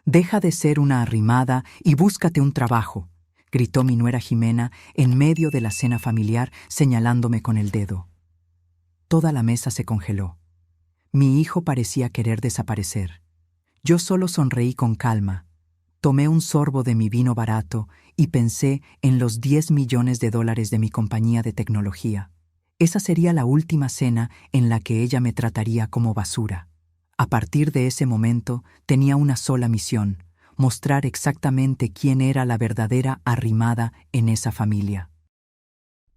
Deja de ser una arrimada y búscate un trabajo, gritó mi nuera Jimena en medio de la cena familiar, señalándome con el dedo. Toda la mesa se congeló. Mi hijo parecía querer desaparecer. Yo solo sonreí con calma. Tomé un sorbo de mi vino barato y pensé en los 10 millones de dólares de mi compañía de tecnología. Esa sería la última cena en la que ella me trataría como basura. A partir de ese momento tenía una sola misión: mostrar exactamente quién era la verdadera arrimada en esa familia.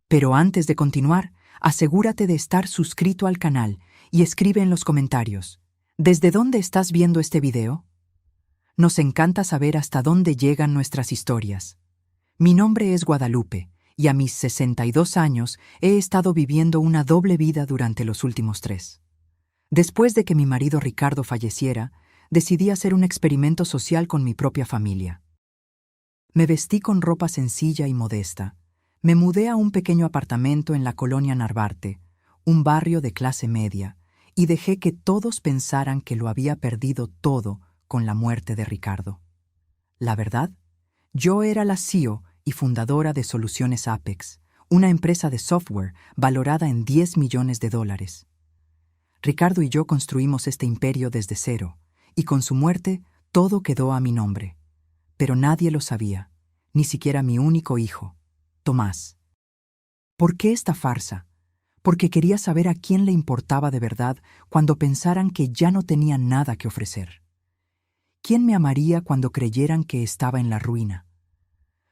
Pero antes de continuar, asegúrate de estar suscrito al canal y escribe en los comentarios: ¿desde dónde estás viendo este video? Nos encanta saber hasta dónde llegan nuestras historias. Mi nombre es Guadalupe y a mis 62 años he estado viviendo una doble vida durante los últimos 3. Después de que mi marido Ricardo falleciera, decidí hacer un experimento social con mi propia familia. Me vestí con ropa sencilla y modesta. Me mudé a un pequeño apartamento en la colonia Narvarte, un barrio de clase media, y dejé que todos pensaran que lo había perdido todo con la muerte de Ricardo. La verdad, yo era la CEO y fundadora de Soluciones Apex, una empresa de software valorada en 10 millones de dólares. Ricardo y yo construimos este imperio desde cero, y con su muerte todo quedó a mi nombre. Pero nadie lo sabía, ni siquiera mi único hijo, Tomás. ¿Por qué esta farsa? Porque quería saber a quién le importaba de verdad cuando pensaran que ya no tenía nada que ofrecer. ¿Quién me amaría cuando creyeran que estaba en la ruina?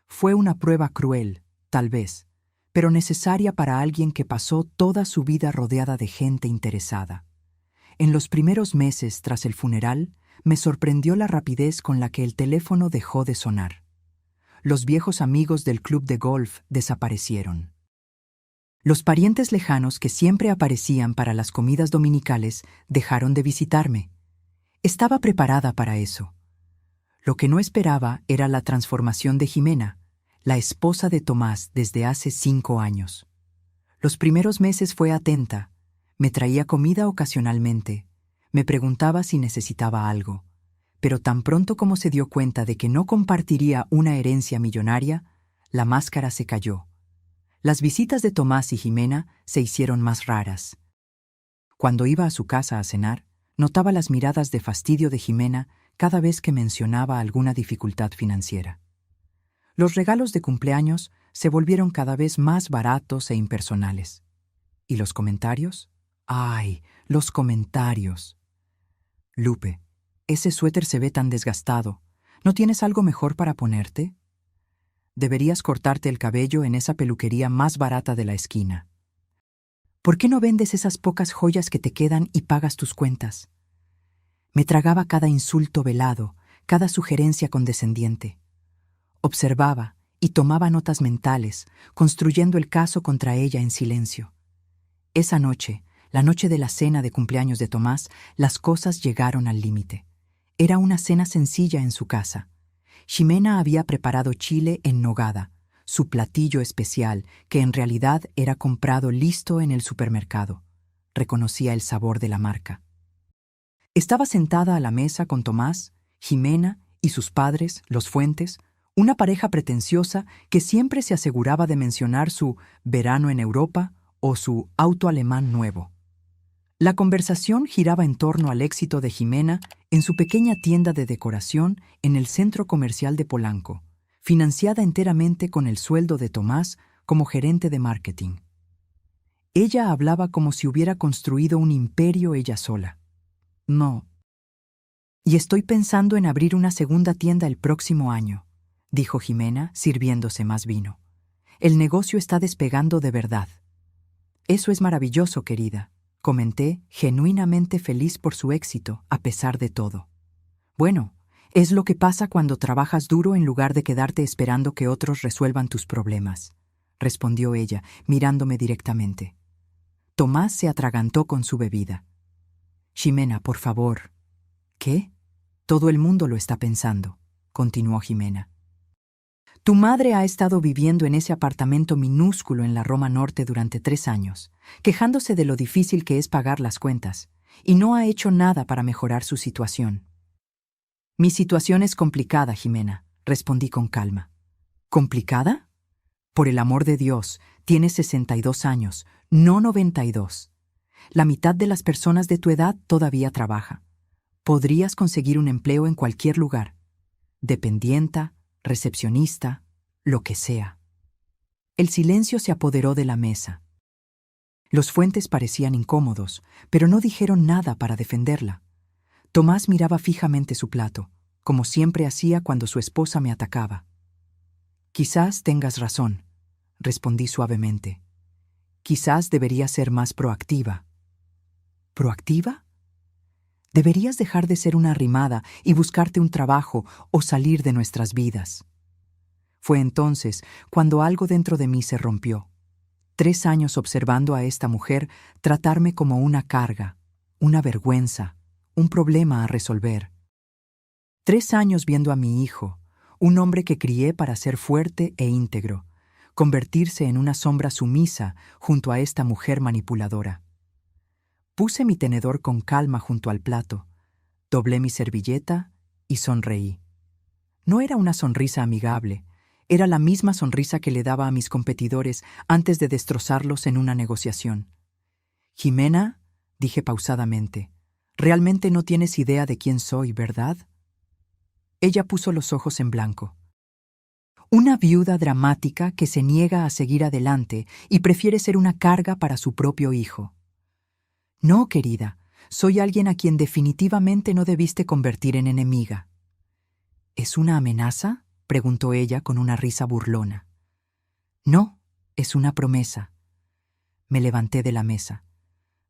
Fue una prueba cruel, tal vez, pero necesaria para alguien que pasó toda su vida rodeada de gente interesada. En los primeros meses tras el funeral, me sorprendió la rapidez con la que el teléfono dejó de sonar. Los viejos amigos del club de golf desaparecieron. Los parientes lejanos que siempre aparecían para las comidas dominicales dejaron de visitarme. Estaba preparada para eso. Lo que no esperaba era la transformación de Jimena, la esposa de Tomás desde hace 5 años. Los primeros meses fue atenta, me traía comida ocasionalmente, me preguntaba si necesitaba algo, pero tan pronto como se dio cuenta de que no compartiría una herencia millonaria, la máscara se cayó. Las visitas de Tomás y Jimena se hicieron más raras. Cuando iba a su casa a cenar, notaba las miradas de fastidio de Jimena cada vez que mencionaba alguna dificultad financiera. Los regalos de cumpleaños se volvieron cada vez más baratos e impersonales. ¿Y los comentarios? ¡Ay, los comentarios! Lupe, ese suéter se ve tan desgastado. ¿No tienes algo mejor para ponerte? Deberías cortarte el cabello en esa peluquería más barata de la esquina. ¿Por qué no vendes esas pocas joyas que te quedan y pagas tus cuentas? Me tragaba cada insulto velado, cada sugerencia condescendiente. Observaba y tomaba notas mentales, construyendo el caso contra ella en silencio. Esa noche, la noche de la cena de cumpleaños de Tomás, las cosas llegaron al límite. Era una cena sencilla en su casa. Ximena había preparado chile en nogada, su platillo especial, que en realidad era comprado listo en el supermercado. Reconocía el sabor de la marca. Estaba sentada a la mesa con Tomás, Ximena y sus padres, los Fuentes, una pareja pretenciosa que siempre se aseguraba de mencionar su verano en Europa o su auto alemán nuevo. La conversación giraba en torno al éxito de Ximena en su pequeña tienda de decoración en el centro comercial de Polanco, financiada enteramente con el sueldo de Tomás como gerente de marketing. Ella hablaba como si hubiera construido un imperio ella sola. No. Y estoy pensando en abrir una segunda tienda el próximo año, dijo Ximena, sirviéndose más vino. El negocio está despegando de verdad. Eso es maravilloso, querida, comenté, genuinamente feliz por su éxito, a pesar de todo. Bueno, es lo que pasa cuando trabajas duro en lugar de quedarte esperando que otros resuelvan tus problemas, respondió ella, mirándome directamente. Tomás se atragantó con su bebida. Ximena, por favor. ¿Qué? Todo el mundo lo está pensando, continuó Ximena. Tu madre ha estado viviendo en ese apartamento minúsculo en la Roma Norte durante 3 años, quejándose de lo difícil que es pagar las cuentas, y no ha hecho nada para mejorar su situación. Mi situación es complicada, Jimena, respondí con calma. ¿Complicada? Por el amor de Dios, tienes 62 años, no 92. La mitad de las personas de tu edad todavía trabaja. Podrías conseguir un empleo en cualquier lugar. Dependienta, recepcionista, lo que sea. El silencio se apoderó de la mesa. Los Fuentes parecían incómodos, pero no dijeron nada para defenderla. Tomás miraba fijamente su plato, como siempre hacía cuando su esposa me atacaba. Quizás tengas razón, respondí suavemente. Quizás debería ser más proactiva. ¿Proactiva? Deberías dejar de ser una arrimada y buscarte un trabajo o salir de nuestras vidas. Fue entonces cuando algo dentro de mí se rompió. 3 años observando a esta mujer tratarme como una carga, una vergüenza, un problema a resolver. 3 años viendo a mi hijo, un hombre que crié para ser fuerte e íntegro, convertirse en una sombra sumisa junto a esta mujer manipuladora. Puse mi tenedor con calma junto al plato, doblé mi servilleta y sonreí. No era una sonrisa amigable, era la misma sonrisa que le daba a mis competidores antes de destrozarlos en una negociación. Jimena, dije pausadamente, realmente no tienes idea de quién soy, ¿verdad? Ella puso los ojos en blanco. Una viuda dramática que se niega a seguir adelante y prefiere ser una carga para su propio hijo. No, querida, soy alguien a quien definitivamente no debiste convertir en enemiga. ¿Es una amenaza?, preguntó ella con una risa burlona. No, es una promesa. Me levanté de la mesa.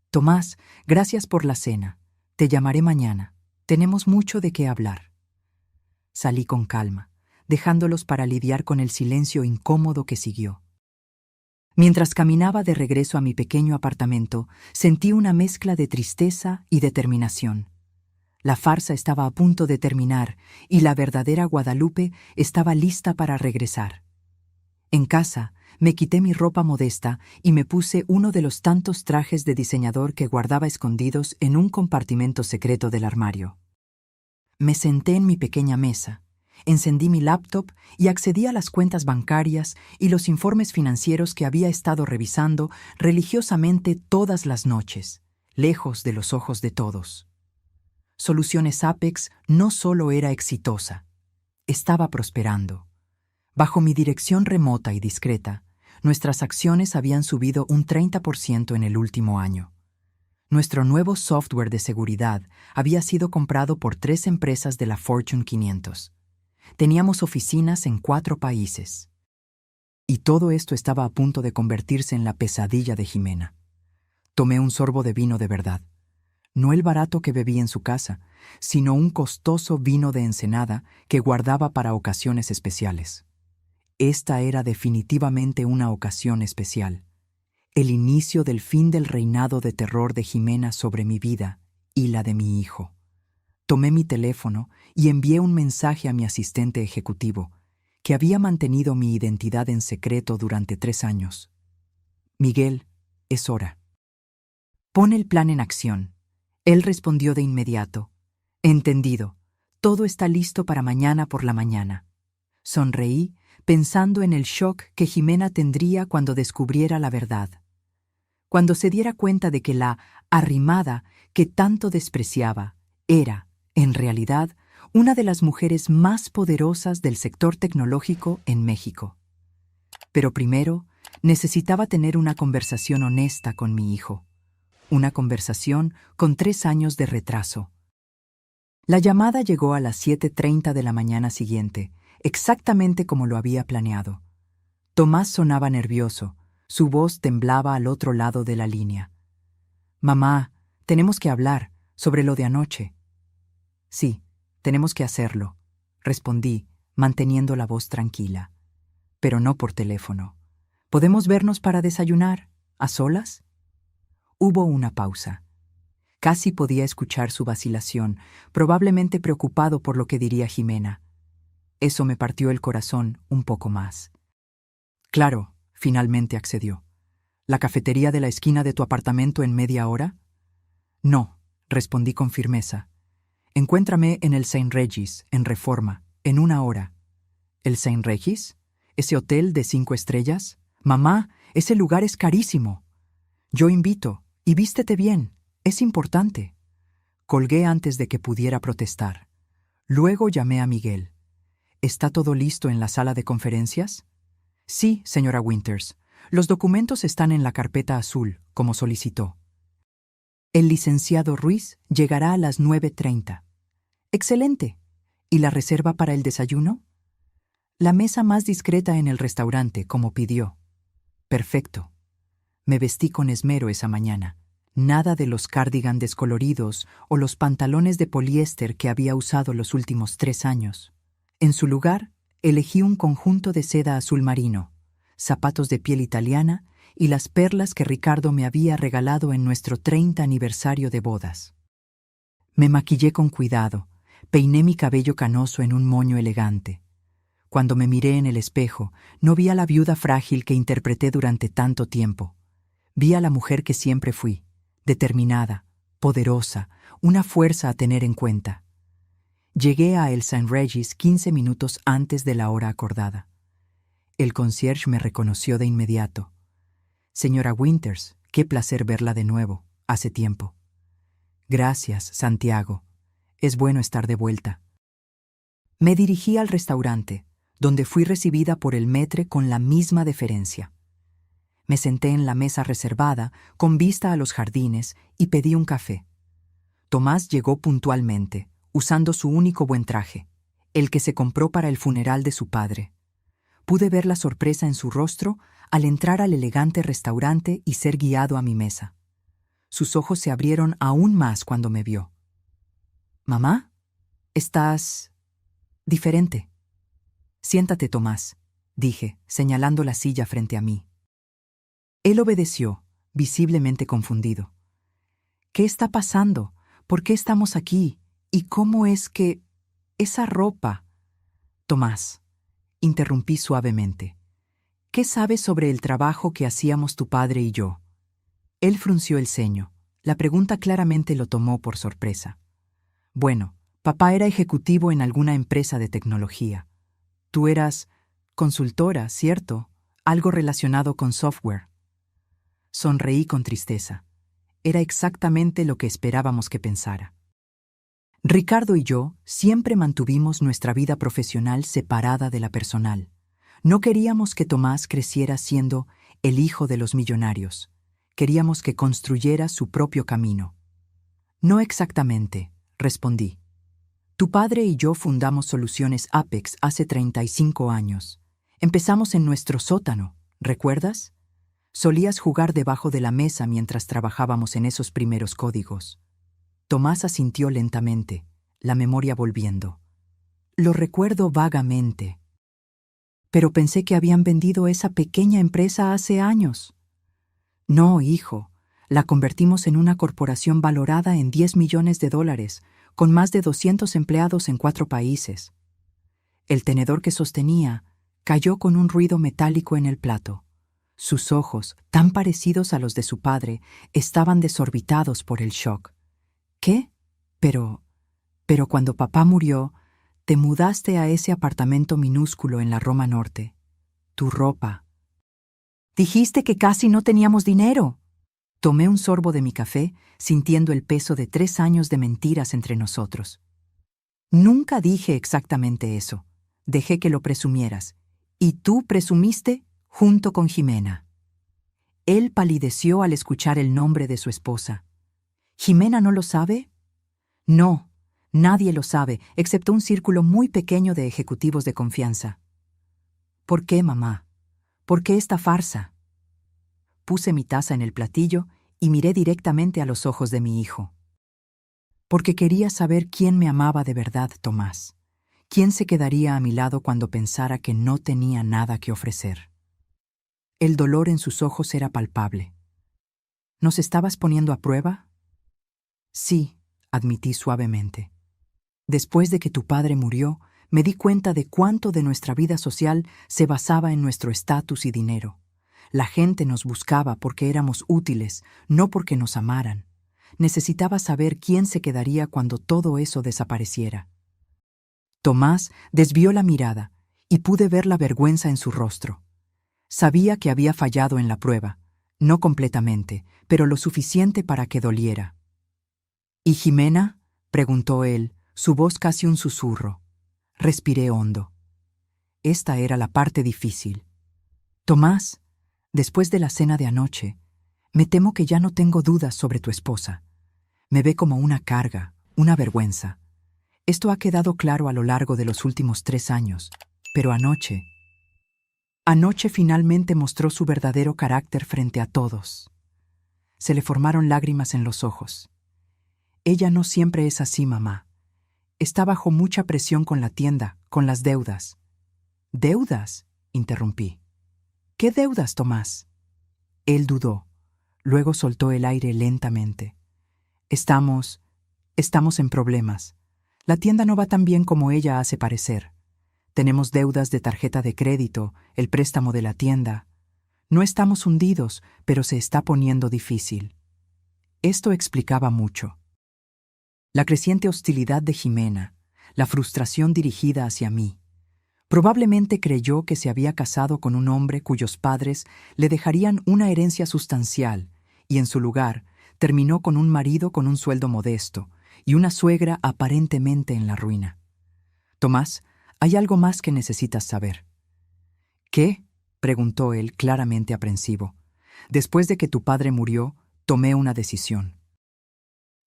Tomás, gracias por la cena. Te llamaré mañana. Tenemos mucho de qué hablar. Salí con calma, dejándolos para lidiar con el silencio incómodo que siguió. Mientras caminaba de regreso a mi pequeño apartamento, sentí una mezcla de tristeza y determinación. La farsa estaba a punto de terminar y la verdadera Guadalupe estaba lista para regresar. En casa, me quité mi ropa modesta y me puse uno de los tantos trajes de diseñador que guardaba escondidos en un compartimento secreto del armario. Me senté en mi pequeña mesa, encendí mi laptop y accedí a las cuentas bancarias y los informes financieros que había estado revisando religiosamente todas las noches, lejos de los ojos de todos. Soluciones Apex no solo era exitosa, estaba prosperando. Bajo mi dirección remota y discreta, nuestras acciones habían subido un 30% en el último año. Nuestro nuevo software de seguridad había sido comprado por 3 empresas de la Fortune 500. Teníamos oficinas en 4 países. Y todo esto estaba a punto de convertirse en la pesadilla de Jimena. Tomé un sorbo de vino de verdad. No el barato que bebí en su casa, sino un costoso vino de Ensenada que guardaba para ocasiones especiales. Esta era definitivamente una ocasión especial. El inicio del fin del reinado de terror de Jimena sobre mi vida y la de mi hijo. Tomé mi teléfono y envié un mensaje a mi asistente ejecutivo, que había mantenido mi identidad en secreto durante 3 años. Miguel, es hora. Pon el plan en acción. Él respondió de inmediato. Entendido. Todo está listo para mañana por la mañana. Sonreí, pensando en el shock que Jimena tendría cuando descubriera la verdad. Cuando se diera cuenta de que la arrimada que tanto despreciaba era, en realidad, una de las mujeres más poderosas del sector tecnológico en México. Pero primero, necesitaba tener una conversación honesta con mi hijo. Una conversación con 3 años de retraso. La llamada llegó a las 7:30 de la mañana siguiente, exactamente como lo había planeado. Tomás sonaba nervioso, su voz temblaba al otro lado de la línea. «Mamá, tenemos que hablar sobre lo de anoche». «Sí, tenemos que hacerlo», respondí, manteniendo la voz tranquila. «Pero no por teléfono. ¿Podemos vernos para desayunar, a solas?» Hubo una pausa. Casi podía escuchar su vacilación, probablemente preocupado por lo que diría Jimena. Eso me partió el corazón un poco más. «Claro», finalmente accedió. «¿La cafetería de la esquina de tu apartamento en media hora?» «No», respondí con firmeza. Encuéntrame en el St. Regis, en Reforma, en 1 hora. ¿El St. Regis? ¿Ese hotel de 5 estrellas? Mamá, ese lugar es carísimo. Yo invito, y vístete bien, es importante. Colgué antes de que pudiera protestar. Luego llamé a Miguel. ¿Está todo listo en la sala de conferencias? Sí, señora Winters. Los documentos están en la carpeta azul, como solicitó. El licenciado Ruiz llegará a las 9:30. Excelente. ¿Y la reserva para el desayuno? La mesa más discreta en el restaurante, como pidió. Perfecto. Me vestí con esmero esa mañana. Nada de los cardigan descoloridos o los pantalones de poliéster que había usado los últimos 3 años. En su lugar, elegí un conjunto de seda azul marino, zapatos de piel italiana y las perlas que Ricardo me había regalado en nuestro 30 aniversario de bodas. Me maquillé con cuidado, peiné mi cabello canoso en un moño elegante. Cuando me miré en el espejo, no vi a la viuda frágil que interpreté durante tanto tiempo. Vi a la mujer que siempre fui, determinada, poderosa, una fuerza a tener en cuenta. Llegué a el St. Regis 15 minutos antes de la hora acordada. El concierge me reconoció de inmediato. Señora Winters, qué placer verla de nuevo, hace tiempo. Gracias, Santiago. Es bueno estar de vuelta. Me dirigí al restaurante, donde fui recibida por el maître con la misma deferencia. Me senté en la mesa reservada, con vista a los jardines, y pedí un café. Tomás llegó puntualmente, usando su único buen traje, el que se compró para el funeral de su padre. Pude ver la sorpresa en su rostro al entrar al elegante restaurante y ser guiado a mi mesa. Sus ojos se abrieron aún más cuando me vio. «Mamá, estás diferente». «Siéntate, Tomás», dije, señalando la silla frente a mí. Él obedeció, visiblemente confundido. «¿Qué está pasando? ¿Por qué estamos aquí? ¿Y cómo es que... esa ropa?» «Tomás», interrumpí suavemente, «¿qué sabes sobre el trabajo que hacíamos tu padre y yo?» Él frunció el ceño. La pregunta claramente lo tomó por sorpresa. «Bueno, papá era ejecutivo en alguna empresa de tecnología. Tú eras consultora, ¿cierto? Algo relacionado con software». Sonreí con tristeza. Era exactamente lo que esperábamos que pensara. Ricardo y yo siempre mantuvimos nuestra vida profesional separada de la personal. No queríamos que Tomás creciera siendo el hijo de los millonarios. Queríamos que construyera su propio camino. «No exactamente», respondí. «Tu padre y yo fundamos Soluciones Apex hace 35 años. Empezamos en nuestro sótano, ¿recuerdas? Solías jugar debajo de la mesa mientras trabajábamos en esos primeros códigos». Tomás asintió lentamente, la memoria volviendo. «Lo recuerdo vagamente. Pero pensé que habían vendido esa pequeña empresa hace años». «No, hijo. La convertimos en una corporación valorada en $10 millones, con más de 200 empleados en 4 países». El tenedor que sostenía cayó con un ruido metálico en el plato. Sus ojos, tan parecidos a los de su padre, estaban desorbitados por el shock. «¿Qué? Pero cuando papá murió, te mudaste a ese apartamento minúsculo en la Roma Norte. Tu ropa. Dijiste que casi no teníamos dinero». Tomé un sorbo de mi café, sintiendo el peso de 3 años de mentiras entre nosotros. «Nunca dije exactamente eso. Dejé que lo presumieras. Y tú presumiste junto con Jimena». Él palideció al escuchar el nombre de su esposa. «¿Jimena no lo sabe?» «No, nadie lo sabe, excepto un círculo muy pequeño de ejecutivos de confianza». «¿Por qué, mamá? ¿Por qué esta farsa?» Puse mi taza en el platillo y miré directamente a los ojos de mi hijo. «Porque quería saber quién me amaba de verdad, Tomás. ¿Quién se quedaría a mi lado cuando pensara que no tenía nada que ofrecer?» El dolor en sus ojos era palpable. «¿Nos estabas poniendo a prueba?» «Sí», admití suavemente. «Después de que tu padre murió, me di cuenta de cuánto de nuestra vida social se basaba en nuestro estatus y dinero. La gente nos buscaba porque éramos útiles, no porque nos amaran. Necesitaba saber quién se quedaría cuando todo eso desapareciera. Tomás desvió la mirada y pude ver la vergüenza en su rostro. Sabía que había fallado en la prueba, no completamente, pero lo suficiente para que doliera. ¿Y Jimena?, preguntó él, su voz casi un susurro. Respiré hondo. Esta era la parte difícil. Tomás, después de la cena de anoche, me temo que ya no tengo dudas sobre tu esposa. Me ve como una carga, una vergüenza. Esto ha quedado claro a lo largo de los últimos 3 años, pero anoche finalmente mostró su verdadero carácter frente a todos. Se le formaron lágrimas en los ojos. Ella no siempre es así, mamá. Está bajo mucha presión con la tienda, con las deudas. ¿Deudas?, interrumpí. ¿Qué deudas, Tomás? Él dudó. Luego soltó el aire lentamente. Estamos en problemas. La tienda no va tan bien como ella hace parecer. Tenemos deudas de tarjeta de crédito, el préstamo de la tienda. No estamos hundidos, pero se está poniendo difícil. Esto explicaba mucho. La creciente hostilidad de Jimena, la frustración dirigida hacia mí. Probablemente creyó que se había casado con un hombre cuyos padres le dejarían una herencia sustancial y en su lugar terminó con un marido con un sueldo modesto y una suegra aparentemente en la ruina. Tomás, hay algo más que necesitas saber. ¿Qué?, preguntó él claramente aprensivo. Después de que tu padre murió, tomé una decisión.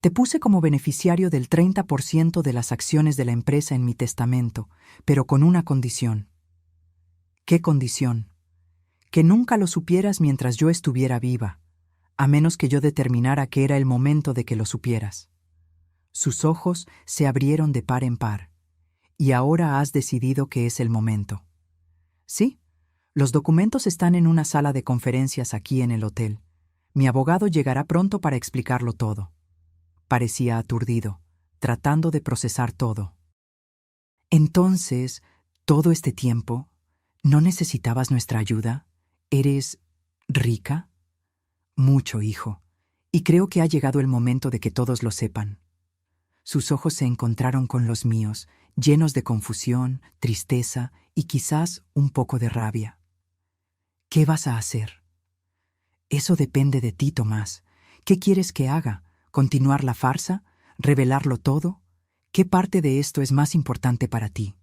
Te puse como beneficiario del 30% de las acciones de la empresa en mi testamento, pero con una condición. ¿Qué condición? Que nunca lo supieras mientras yo estuviera viva, a menos que yo determinara que era el momento de que lo supieras. Sus ojos se abrieron de par en par. Y ahora has decidido que es el momento. Sí, los documentos están en una sala de conferencias aquí en el hotel. Mi abogado llegará pronto para explicarlo todo. Parecía aturdido, tratando de procesar todo. Entonces, todo este tiempo, ¿no necesitabas nuestra ayuda? ¿Eres rica? Mucho, hijo, y creo que ha llegado el momento de que todos lo sepan. Sus ojos se encontraron con los míos, llenos de confusión, tristeza y quizás un poco de rabia. ¿Qué vas a hacer? Eso depende de ti, Tomás. ¿Qué quieres que haga? ¿Continuar la farsa? ¿Revelarlo todo? ¿Qué parte de esto es más importante para ti?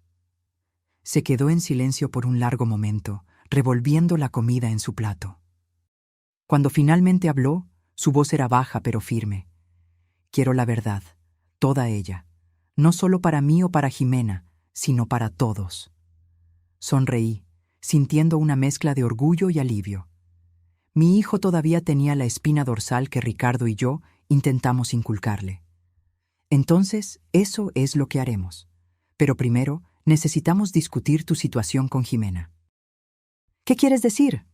Se quedó en silencio por un largo momento, revolviendo la comida en su plato. Cuando finalmente habló, su voz era baja pero firme. Quiero la verdad, toda ella, no solo para mí o para Jimena, sino para todos. Sonreí, sintiendo una mezcla de orgullo y alivio. Mi hijo todavía tenía la espina dorsal que Ricardo y yo intentamos inculcarle. Entonces, eso es lo que haremos. Pero primero, necesitamos discutir tu situación con Jimena. ¿Qué quieres decir?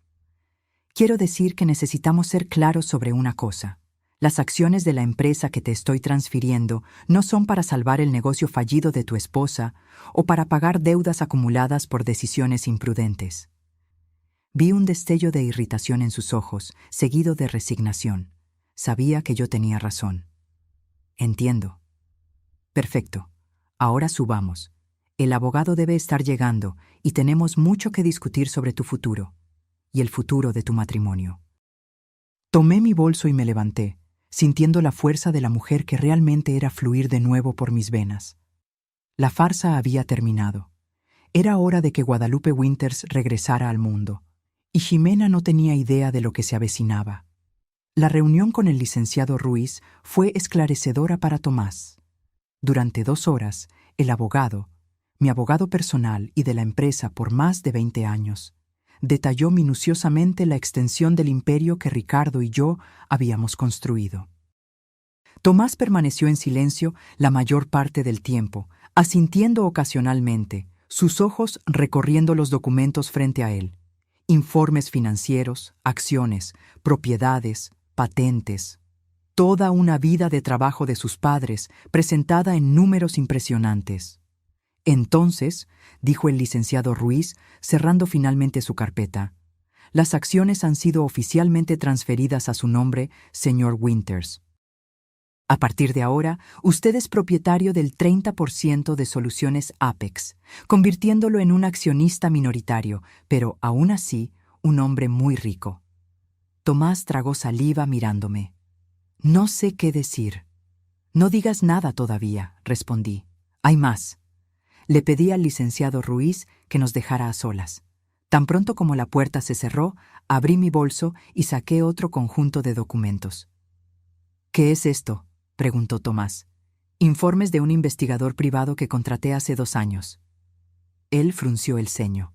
Quiero decir que necesitamos ser claros sobre una cosa. Las acciones de la empresa que te estoy transfiriendo no son para salvar el negocio fallido de tu esposa o para pagar deudas acumuladas por decisiones imprudentes. Vi un destello de irritación en sus ojos, seguido de resignación. Sabía que yo tenía razón. Entiendo. Perfecto. Ahora subamos. El abogado debe estar llegando y tenemos mucho que discutir sobre tu futuro y el futuro de tu matrimonio. Tomé mi bolso y me levanté, sintiendo la fuerza de la mujer que realmente era fluir de nuevo por mis venas. La farsa había terminado. Era hora de que Guadalupe Winters regresara al mundo, y Jimena no tenía idea de lo que se avecinaba. La reunión con el licenciado Ruiz fue esclarecedora para Tomás. Durante 2 horas, el abogado, mi abogado personal y de la empresa por más de 20 años, detalló minuciosamente la extensión del imperio que Ricardo y yo habíamos construido. Tomás permaneció en silencio la mayor parte del tiempo, asintiendo ocasionalmente, sus ojos recorriendo los documentos frente a él. Informes financieros, acciones, propiedades, patentes. Toda una vida de trabajo de sus padres, presentada en números impresionantes. Entonces, dijo el licenciado Ruiz, cerrando finalmente su carpeta, las acciones han sido oficialmente transferidas a su nombre, señor Winters. A partir de ahora, usted es propietario del 30% de Soluciones Apex, convirtiéndolo en un accionista minoritario, pero aún así, un hombre muy rico. Tomás tragó saliva mirándome. No sé qué decir. No digas nada todavía, respondí. Hay más. Le pedí al licenciado Ruiz que nos dejara a solas. Tan pronto como la puerta se cerró, abrí mi bolso y saqué otro conjunto de documentos. ¿Qué es esto?, preguntó Tomás. Informes de un investigador privado que contraté hace 2 años. Él frunció el ceño.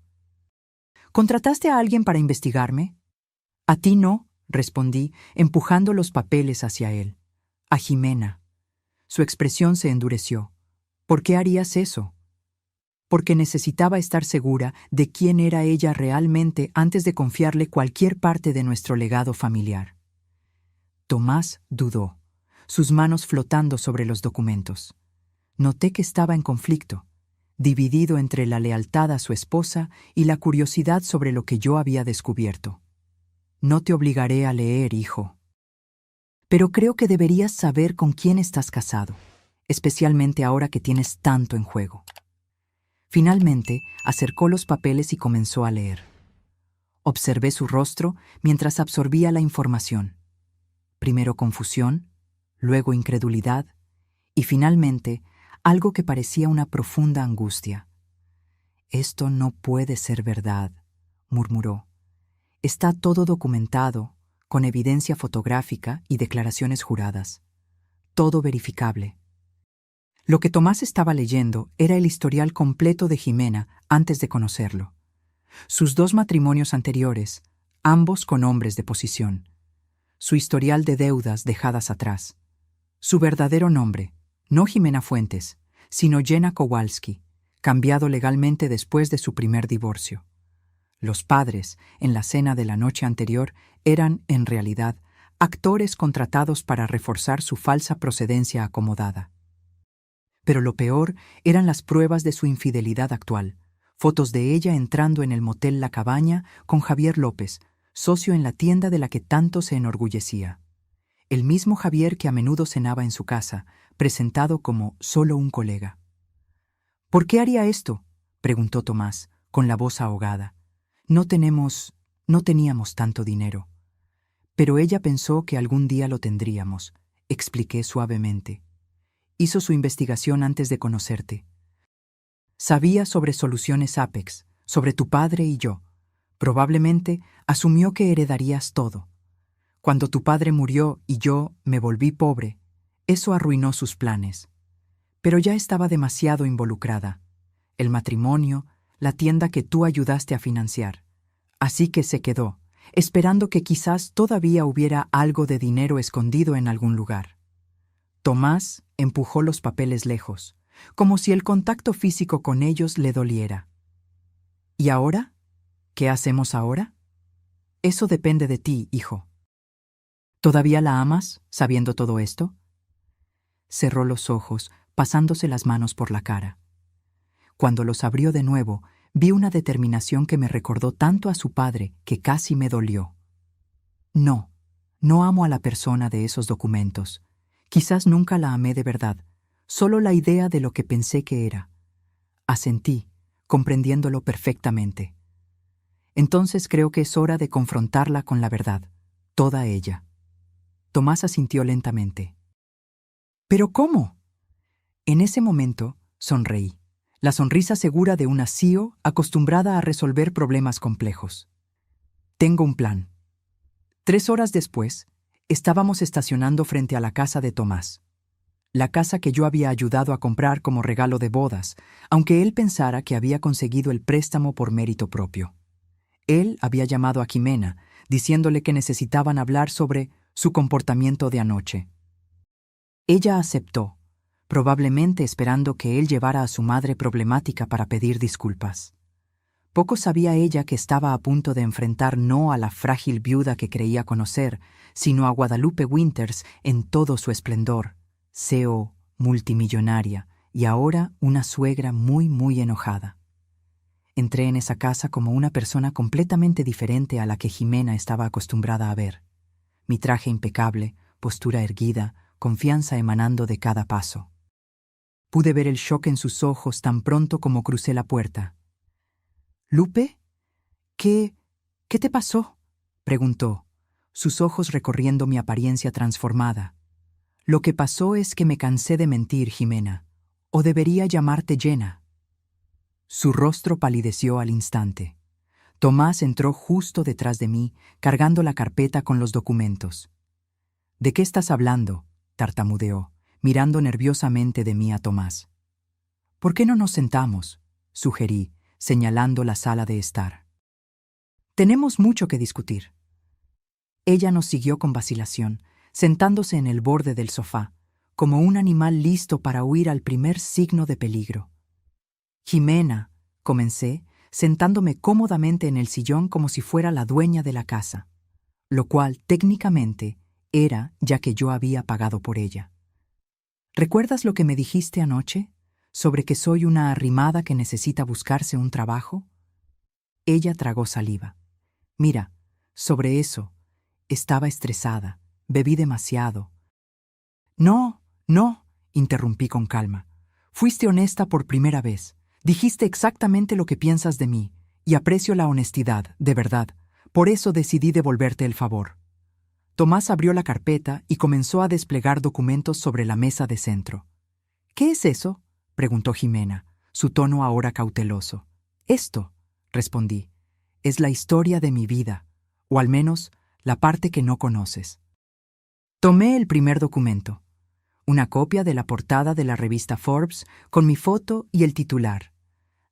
¿Contrataste a alguien para investigarme? A ti no, respondí, empujando los papeles hacia él. A Jimena. Su expresión se endureció. ¿Por qué harías eso? Porque necesitaba estar segura de quién era ella realmente antes de confiarle cualquier parte de nuestro legado familiar. Tomás dudó, sus manos flotando sobre los documentos. Noté que estaba en conflicto, dividido entre la lealtad a su esposa y la curiosidad sobre lo que yo había descubierto. No te obligaré a leer, hijo. Pero creo que deberías saber con quién estás casado, especialmente ahora que tienes tanto en juego. Finalmente, acercó los papeles y comenzó a leer. Observé su rostro mientras absorbía la información. Primero confusión, luego incredulidad y finalmente algo que parecía una profunda angustia. «Esto no puede ser verdad», murmuró. «Está todo documentado, con evidencia fotográfica y declaraciones juradas. Todo verificable». Lo que Tomás estaba leyendo era el historial completo de Jimena antes de conocerlo. Sus 2 matrimonios anteriores, ambos con hombres de posición. Su historial de deudas dejadas atrás. Su verdadero nombre, no Jimena Fuentes, sino Jenna Kowalski, cambiado legalmente después de su primer divorcio. Los padres, en la cena de la noche anterior, eran, en realidad, actores contratados para reforzar su falsa procedencia acomodada. Pero lo peor eran las pruebas de su infidelidad actual, fotos de ella entrando en el motel La Cabaña con Javier López, socio en la tienda de la que tanto se enorgullecía. El mismo Javier que a menudo cenaba en su casa, presentado como solo un colega. «¿Por qué haría esto?», preguntó Tomás, con la voz ahogada. No teníamos tanto dinero. Pero ella pensó que algún día lo tendríamos», expliqué suavemente. «Hizo su investigación antes de conocerte. Sabía sobre Soluciones Apex, sobre tu padre y yo. Probablemente asumió que heredarías todo. Cuando tu padre murió y yo me volví pobre, eso arruinó sus planes. Pero ya estaba demasiado involucrada. El matrimonio, la tienda que tú ayudaste a financiar. Así que se quedó, esperando que quizás todavía hubiera algo de dinero escondido en algún lugar». Tomás empujó los papeles lejos, como si el contacto físico con ellos le doliera. «¿Y ahora? ¿Qué hacemos ahora? Eso depende de ti, hijo». «¿Todavía la amas, sabiendo todo esto?». Cerró los ojos, pasándose las manos por la cara. Cuando los abrió de nuevo, vi una determinación que me recordó tanto a su padre que casi me dolió. «No, no amo a la persona de esos documentos. Quizás nunca la amé de verdad, solo la idea de lo que pensé que era». Asentí, comprendiéndolo perfectamente. «Entonces creo que es hora de confrontarla con la verdad, toda ella». Tomás asintió lentamente. «¿Pero cómo?». En ese momento sonreí, la sonrisa segura de una CEO acostumbrada a resolver problemas complejos. «Tengo un plan». 3 horas después, estábamos estacionando frente a la casa de Tomás. La casa que yo había ayudado a comprar como regalo de bodas, aunque él pensara que había conseguido el préstamo por mérito propio. Él había llamado a Jimena, diciéndole que necesitaban hablar sobre su comportamiento de anoche. Ella aceptó, probablemente esperando que él llevara a su madre problemática para pedir disculpas. Poco sabía ella que estaba a punto de enfrentar no a la frágil viuda que creía conocer, sino a Guadalupe Winters en todo su esplendor, CEO, multimillonaria, y ahora una suegra muy enojada. Entré en esa casa como una persona completamente diferente a la que Jimena estaba acostumbrada a ver. Mi traje impecable, postura erguida, confianza emanando de cada paso. Pude ver el shock en sus ojos tan pronto como crucé la puerta. —¿Lupe? ¿Qué te pasó? —preguntó, sus ojos recorriendo mi apariencia transformada. —Lo que pasó es que me cansé de mentir, Jimena. ¿O debería llamarte Jenna? Su rostro palideció al instante. Tomás entró justo detrás de mí, cargando la carpeta con los documentos. —¿De qué estás hablando? —tartamudeó, mirando nerviosamente de mí a Tomás. —¿Por qué no nos sentamos? —sugerí, señalando la sala de estar. —Tenemos mucho que discutir. Ella nos siguió con vacilación, sentándose en el borde del sofá, como un animal listo para huir al primer signo de peligro. —Jimena —comencé, sentándome cómodamente en el sillón como si fuera la dueña de la casa, lo cual, técnicamente, era ya que yo había pagado por ella. —¿Recuerdas lo que me dijiste anoche? ¿Sobre que soy una arrimada que necesita buscarse un trabajo? Ella tragó saliva. —Mira, sobre eso, estaba estresada, bebí demasiado. —No, interrumpí con calma. Fuiste honesta por primera vez. Dijiste exactamente lo que piensas de mí, y aprecio la honestidad, de verdad. Por eso decidí devolverte el favor. Tomás abrió la carpeta y comenzó a desplegar documentos sobre la mesa de centro. —¿Qué es eso? —preguntó Jimena, su tono ahora cauteloso. —Esto —respondí—, es la historia de mi vida, o al menos la parte que no conoces. Tomé el primer documento, una copia de la portada de la revista Forbes con mi foto y el titular: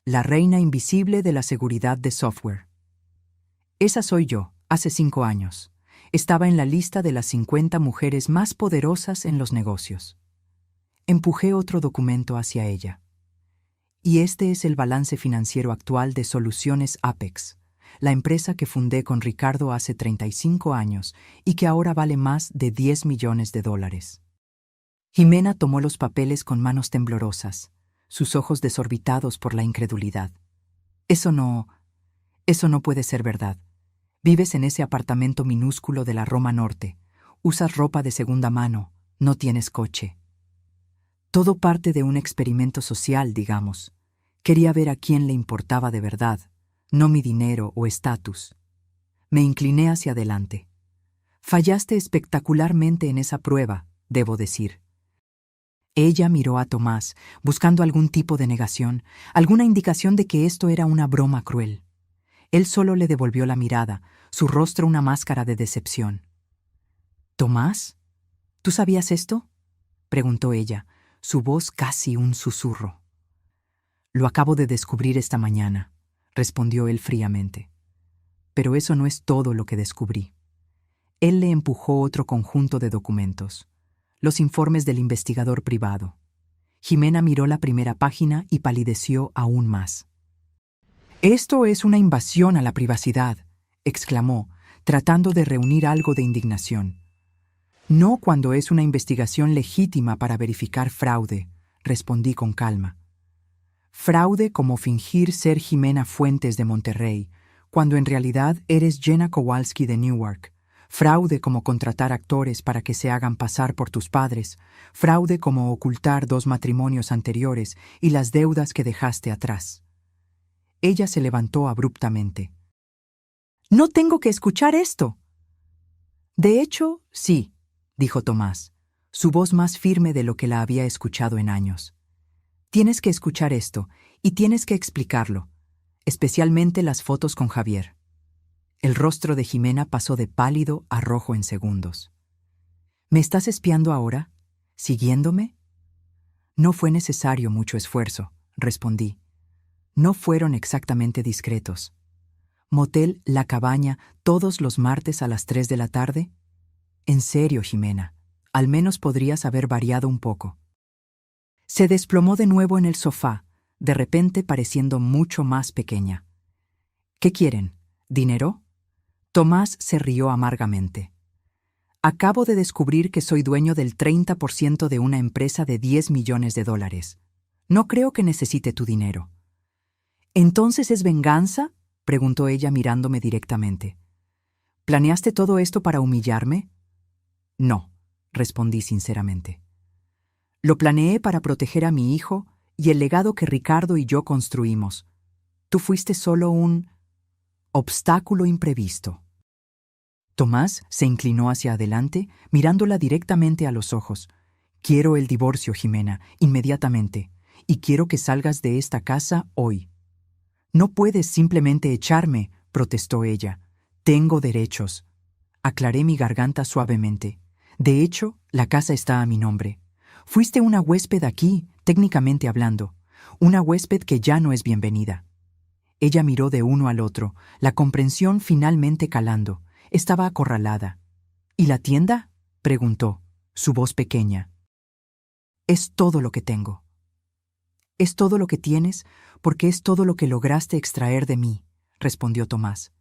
La reina invisible de la seguridad de software. Esa soy yo, hace 5 años. Estaba en la lista de las 50 mujeres más poderosas en los negocios. Empujé otro documento hacia ella. Y este es el balance financiero actual de Soluciones Apex, la empresa que fundé con Ricardo hace 35 años y que ahora vale más de $10 millones. Jimena tomó los papeles con manos temblorosas, sus ojos desorbitados por la incredulidad. Eso no puede ser verdad. Vives en ese apartamento minúsculo de la Roma Norte, usas ropa de segunda mano, no tienes coche. Todo parte de un experimento social, digamos. Quería ver a quién le importaba de verdad, no mi dinero o estatus. Me incliné hacia adelante. Fallaste espectacularmente en esa prueba, debo decir. Ella miró a Tomás, buscando algún tipo de negación, alguna indicación de que esto era una broma cruel. Él solo le devolvió la mirada, su rostro una máscara de decepción. —¿Tomás? ¿Tú sabías esto? —preguntó ella, su voz casi un susurro. —Lo acabo de descubrir esta mañana —respondió él fríamente. Pero eso no es todo lo que descubrí. Él le empujó otro conjunto de documentos, los informes del investigador privado. Jimena miró la primera página y palideció aún más. —Esto es una invasión a la privacidad —exclamó, tratando de reunir algo de indignación. —No cuando es una investigación legítima para verificar fraude —respondí con calma. Fraude como fingir ser Jimena Fuentes de Monterrey, cuando en realidad eres Jenna Kowalski de Newark. Fraude como contratar actores para que se hagan pasar por tus padres. Fraude como ocultar 2 matrimonios anteriores y las deudas que dejaste atrás. Ella se levantó abruptamente. —¡No tengo que escuchar esto! —De hecho, sí —dijo Tomás, su voz más firme de lo que la había escuchado en años. Tienes que escuchar esto, y tienes que explicarlo, especialmente las fotos con Javier. El rostro de Jimena pasó de pálido a rojo en segundos. ¿Me estás espiando ahora? ¿Siguiéndome? No fue necesario mucho esfuerzo, respondí. No fueron exactamente discretos. ¿Motel La Cabaña todos los martes a las 3 de la tarde? En serio, Jimena, al menos podrías haber variado un poco. Se desplomó de nuevo en el sofá, de repente pareciendo mucho más pequeña. ¿Qué quieren? ¿Dinero? Tomás se rió amargamente. Acabo de descubrir que soy dueño del 30% de una empresa de $10 millones. No creo que necesite tu dinero. ¿Entonces es venganza? Preguntó ella mirándome directamente. ¿Planeaste todo esto para humillarme? No, respondí sinceramente. Lo planeé para proteger a mi hijo y el legado que Ricardo y yo construimos. Tú fuiste solo un obstáculo imprevisto. Tomás se inclinó hacia adelante, mirándola directamente a los ojos. Quiero el divorcio, Jimena, inmediatamente, y quiero que salgas de esta casa hoy. No puedes simplemente echarme, protestó ella. Tengo derechos. Aclaré mi garganta suavemente. De hecho, la casa está a mi nombre. Fuiste una huésped aquí, técnicamente hablando. Una huésped que ya no es bienvenida. Ella miró de uno al otro, la comprensión finalmente calando. Estaba acorralada. ¿Y la tienda?, preguntó, su voz pequeña. Es todo lo que tengo. Es todo lo que tienes porque es todo lo que lograste extraer de mí, respondió Tomás.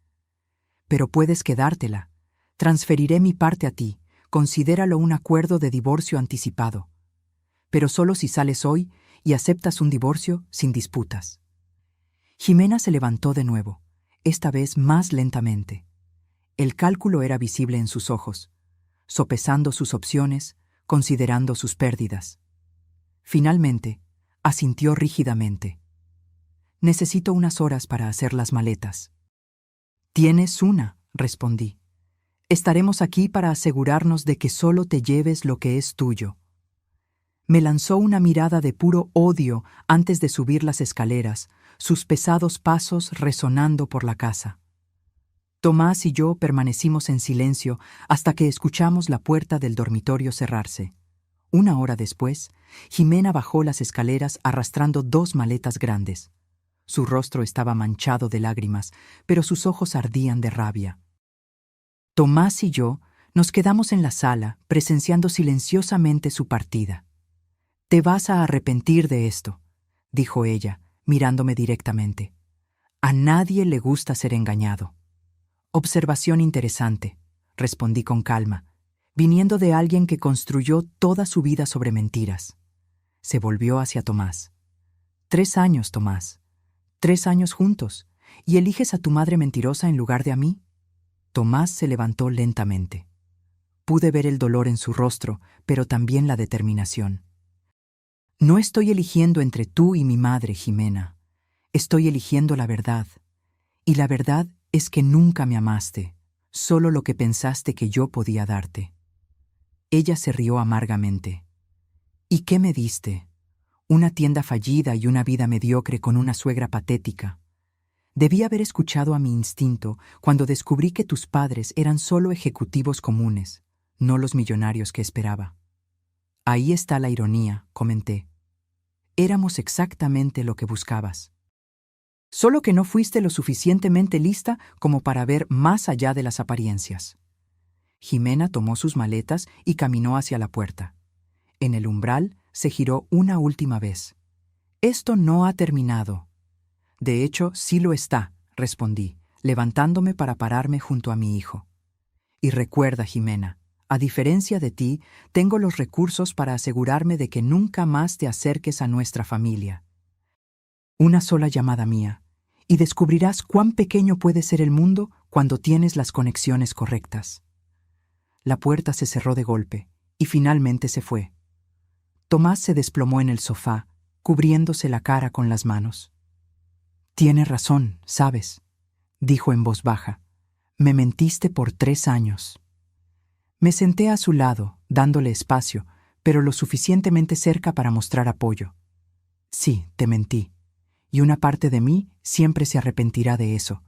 Pero puedes quedártela. Transferiré mi parte a ti. Considéralo un acuerdo de divorcio anticipado. Pero solo si sales hoy y aceptas un divorcio sin disputas. Jimena se levantó de nuevo, esta vez más lentamente. El cálculo era visible en sus ojos, sopesando sus opciones, considerando sus pérdidas. Finalmente, asintió rígidamente. Necesito unas horas para hacer las maletas. Tienes una, respondí. Estaremos aquí para asegurarnos de que solo te lleves lo que es tuyo. Me lanzó una mirada de puro odio antes de subir las escaleras, sus pesados pasos resonando por la casa. Tomás y yo permanecimos en silencio hasta que escuchamos la puerta del dormitorio cerrarse. Una hora después, Jimena bajó las escaleras arrastrando 2 maletas grandes. Su rostro estaba manchado de lágrimas, pero sus ojos ardían de rabia. Tomás y yo nos quedamos en la sala, presenciando silenciosamente su partida. «Te vas a arrepentir de esto», dijo ella, mirándome directamente. «A nadie le gusta ser engañado». «Observación interesante», respondí con calma, viniendo de alguien que construyó toda su vida sobre mentiras. Se volvió hacia Tomás. 3 años, Tomás. 3 años juntos, ¿y eliges a tu madre mentirosa en lugar de a mí? Tomás se levantó lentamente. Pude ver el dolor en su rostro, pero también la determinación. No estoy eligiendo entre tú y mi madre, Jimena. Estoy eligiendo la verdad. Y la verdad es que nunca me amaste, solo lo que pensaste que yo podía darte. Ella se rió amargamente. ¿Y qué me diste? Una tienda fallida y una vida mediocre con una suegra patética. Debí haber escuchado a mi instinto cuando descubrí que tus padres eran solo ejecutivos comunes, no los millonarios que esperaba. Ahí está la ironía, comenté. Éramos exactamente lo que buscabas. Solo que no fuiste lo suficientemente lista como para ver más allá de las apariencias. Jimena tomó sus maletas y caminó hacia la puerta. En el umbral se giró una última vez. Esto no ha terminado. De hecho, sí lo está, respondí, levantándome para pararme junto a mi hijo. Y recuerda, Jimena, a diferencia de ti, tengo los recursos para asegurarme de que nunca más te acerques a nuestra familia. Una sola llamada mía, y descubrirás cuán pequeño puede ser el mundo cuando tienes las conexiones correctas. La puerta se cerró de golpe, y finalmente se fue. Tomás se desplomó en el sofá, cubriéndose la cara con las manos. «Tienes razón, ¿sabes?», dijo en voz baja. «Me mentiste por 3 años». Me senté a su lado, dándole espacio, pero lo suficientemente cerca para mostrar apoyo. «Sí, te mentí. Y una parte de mí siempre se arrepentirá de eso.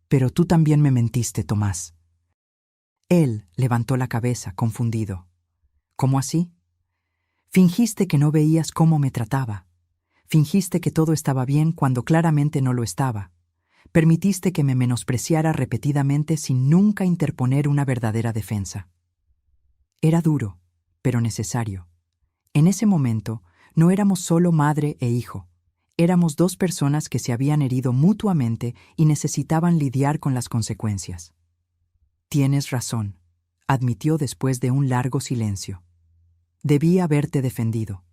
Pero tú también me mentiste, Tomás». Él levantó la cabeza, confundido. «¿Cómo así?» «Fingiste que no veías cómo me trataba. Fingiste que todo estaba bien cuando claramente no lo estaba. Permitiste que me menospreciara repetidamente sin nunca interponer una verdadera defensa». Era duro, pero necesario. En ese momento, no éramos solo madre e hijo. Éramos 2 personas que se habían herido mutuamente y necesitaban lidiar con las consecuencias. «Tienes razón», admitió después de un largo silencio. «Debí haberte defendido.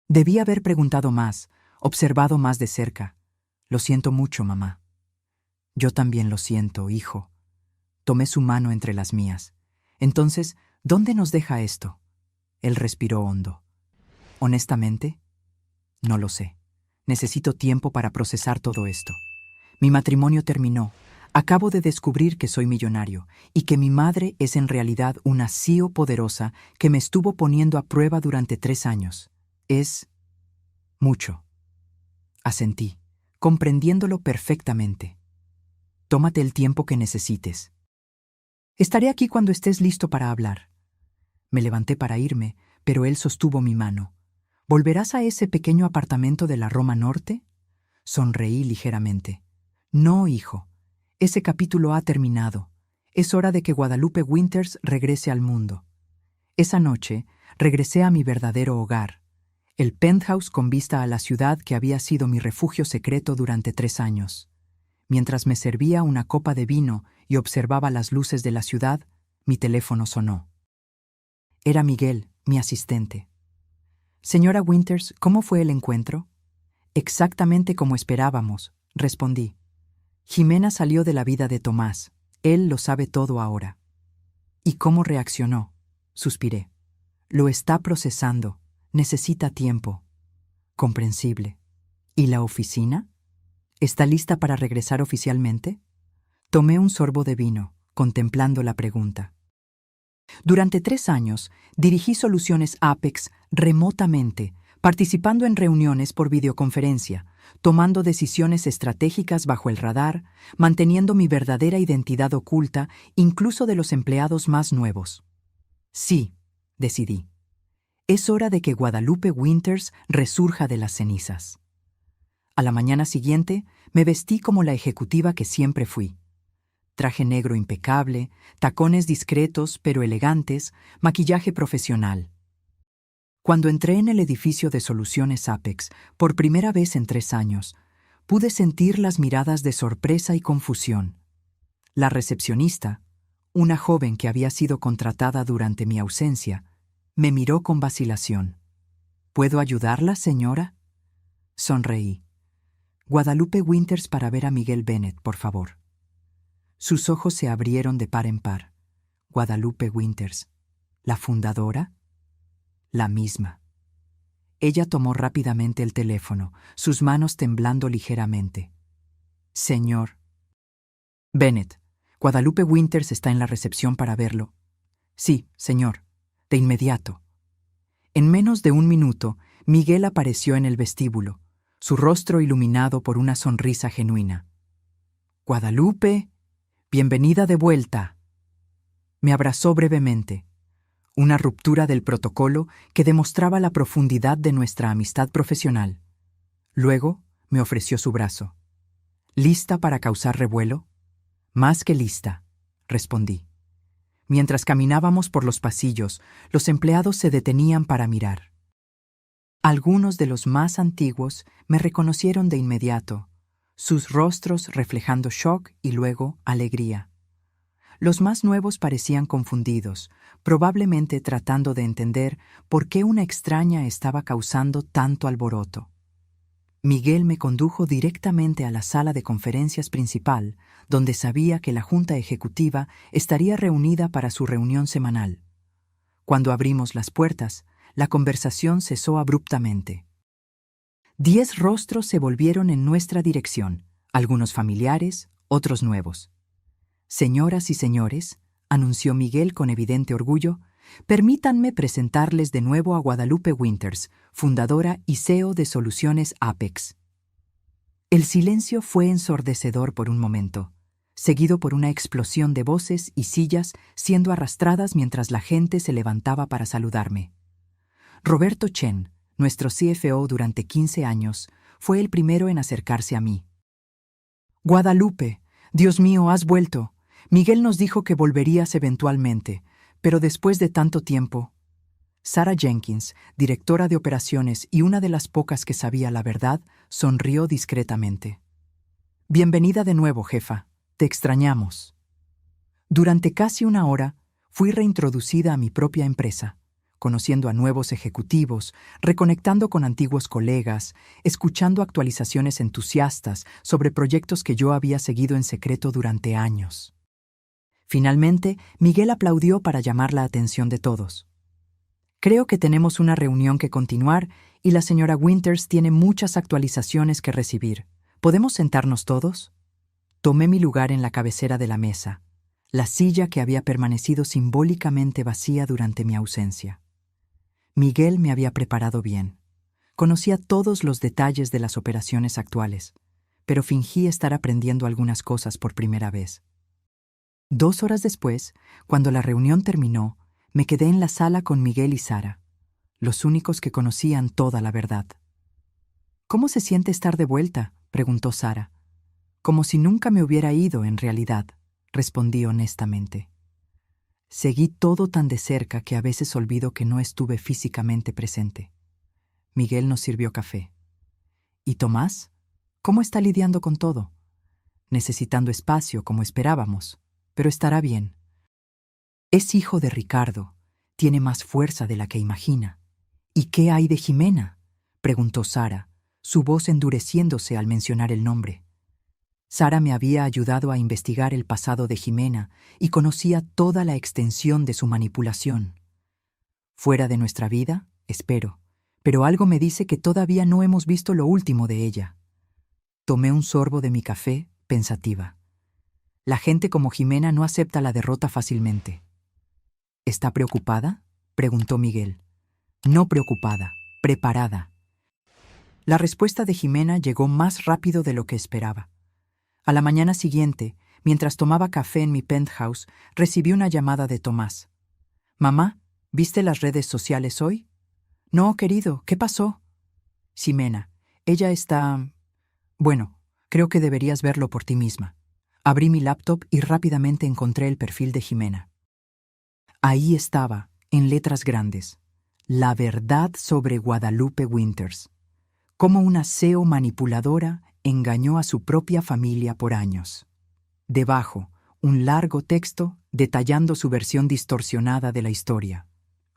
Debí haber preguntado más, observado más de cerca. Lo siento mucho, mamá». «Yo también lo siento, hijo». Tomé su mano entre las mías. «Entonces, ¿Dónde nos deja esto? Él respiró hondo. Honestamente, no lo sé. Necesito tiempo para procesar todo esto. Mi matrimonio terminó. Acabo de descubrir que soy millonario y que mi madre es en realidad una CEO poderosa que me estuvo poniendo a prueba durante 3 años. Es mucho. Asentí, comprendiéndolo perfectamente. Tómate el tiempo que necesites. Estaré aquí cuando estés listo para hablar. Me levanté para irme, pero él sostuvo mi mano. ¿Volverás a ese pequeño apartamento de la Roma Norte? Sonreí ligeramente. No, hijo. Ese capítulo ha terminado. Es hora de que Guadalupe Winters regrese al mundo. Esa noche, regresé a mi verdadero hogar, el penthouse con vista a la ciudad que había sido mi refugio secreto durante 3 años. Mientras me servía una copa de vino y observaba las luces de la ciudad, mi teléfono sonó. Era Miguel, mi asistente. Señora Winters, ¿cómo fue el encuentro? Exactamente como esperábamos, respondí. Jimena salió de la vida de Tomás. Él lo sabe todo ahora. ¿Y cómo reaccionó? Suspiré. Lo está procesando. Necesita tiempo. Comprensible. ¿Y la oficina? ¿Está lista para regresar oficialmente? Tomé un sorbo de vino, contemplando la pregunta. Durante 3 años, dirigí soluciones Apex remotamente, participando en reuniones por videoconferencia, tomando decisiones estratégicas bajo el radar, manteniendo mi verdadera identidad oculta, incluso de los empleados más nuevos. Sí, decidí. Es hora de que Guadalupe Winters resurja de las cenizas. A la mañana siguiente, me vestí como la ejecutiva que siempre fui. Traje negro impecable, tacones discretos pero elegantes, maquillaje profesional. Cuando entré en el edificio de Soluciones Apex, por primera vez en 3 años, pude sentir las miradas de sorpresa y confusión. La recepcionista, una joven que había sido contratada durante mi ausencia, me miró con vacilación. ¿Puedo ayudarla, señora? Sonreí. Guadalupe Winters para ver a Miguel Bennett, por favor. Sus ojos se abrieron de par en par. Guadalupe Winters, ¿la fundadora? La misma. Ella tomó rápidamente el teléfono, sus manos temblando ligeramente. Señor Bennett, Guadalupe Winters está en la recepción para verlo. Sí, señor, de inmediato. En menos de 1 minuto, Miguel apareció en el vestíbulo, su rostro iluminado por una sonrisa genuina. Guadalupe, bienvenida de vuelta. Me abrazó brevemente, una ruptura del protocolo que demostraba la profundidad de nuestra amistad profesional. Luego me ofreció su brazo. ¿Lista para causar revuelo? Más que lista, respondí. Mientras caminábamos por los pasillos, los empleados se detenían para mirar. Algunos de los más antiguos me reconocieron de inmediato, sus rostros reflejando shock y luego alegría. Los más nuevos parecían confundidos, probablemente tratando de entender por qué una extraña estaba causando tanto alboroto. Miguel me condujo directamente a la sala de conferencias principal, donde sabía que la Junta Ejecutiva estaría reunida para su reunión semanal. Cuando abrimos las puertas, la conversación cesó abruptamente. 10 rostros se volvieron en nuestra dirección, algunos familiares, otros nuevos. Señoras y señores, anunció Miguel con evidente orgullo, permítanme presentarles de nuevo a Guadalupe Winters, fundadora y CEO de Soluciones Apex. El silencio fue ensordecedor por un momento, seguido por una explosión de voces y sillas siendo arrastradas mientras la gente se levantaba para saludarme. Roberto Chen, nuestro CFO durante 15 años, fue el primero en acercarse a mí. Guadalupe, Dios mío, has vuelto. Miguel nos dijo que volverías eventualmente, pero después de tanto tiempo. Sarah Jenkins, directora de operaciones y una de las pocas que sabía la verdad, sonrió discretamente. Bienvenida de nuevo, jefa. Te extrañamos. Durante casi 1 hora, fui reintroducida a mi propia empresa, conociendo a nuevos ejecutivos, reconectando con antiguos colegas, escuchando actualizaciones entusiastas sobre proyectos que yo había seguido en secreto durante años. Finalmente, Miguel aplaudió para llamar la atención de todos. Creo que tenemos una reunión que continuar y la señora Winters tiene muchas actualizaciones que recibir. ¿Podemos sentarnos todos? Tomé mi lugar en la cabecera de la mesa, la silla que había permanecido simbólicamente vacía durante mi ausencia. Miguel me había preparado bien. Conocía todos los detalles de las operaciones actuales, pero fingí estar aprendiendo algunas cosas por primera vez. 2 horas después, cuando la reunión terminó, me quedé en la sala con Miguel y Sara, los únicos que conocían toda la verdad. «¿Cómo se siente estar de vuelta?», preguntó Sara. «Como si nunca me hubiera ido, en realidad», respondí honestamente. Seguí todo tan de cerca que a veces olvido que no estuve físicamente presente. Miguel nos sirvió café. «¿Y Tomás? ¿Cómo está lidiando con todo?» «Necesitando espacio, como esperábamos, pero estará bien. Es hijo de Ricardo. Tiene más fuerza de la que imagina». «¿Y qué hay de Jimena?», preguntó Sara, su voz endureciéndose al mencionar el nombre. Sara me había ayudado a investigar el pasado de Jimena y conocía toda la extensión de su manipulación. Fuera de nuestra vida, espero, pero algo me dice que todavía no hemos visto lo último de ella. Tomé un sorbo de mi café, pensativa. La gente como Jimena no acepta la derrota fácilmente. ¿Está preocupada?, preguntó Miguel. No preocupada, preparada. La respuesta de Jimena llegó más rápido de lo que esperaba. A la mañana siguiente, mientras tomaba café en mi penthouse, recibí una llamada de Tomás. «Mamá, ¿viste las redes sociales hoy?» «No, querido, ¿qué pasó?» «Jimena, ella está... Bueno, creo que deberías verlo por ti misma». Abrí mi laptop y rápidamente encontré el perfil de Jimena. Ahí estaba, en letras grandes, la verdad sobre Guadalupe Winters. Cómo una CEO manipuladora engañó a su propia familia por años. Debajo, un largo texto detallando su versión distorsionada de la historia.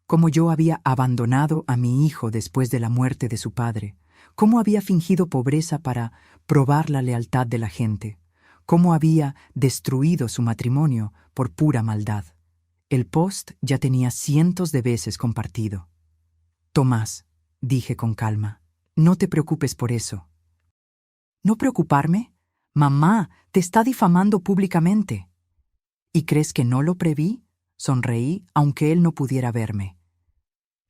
Cómo yo había abandonado a mi hijo después de la muerte de su padre. Cómo había fingido pobreza para probar la lealtad de la gente. Cómo había destruido su matrimonio por pura maldad. El post ya tenía cientos de veces compartido. «Tomás», dije con calma, «no te preocupes por eso». «¿No preocuparme? Mamá, te está difamando públicamente». «¿Y crees que no lo preví?», sonreí, aunque él no pudiera verme.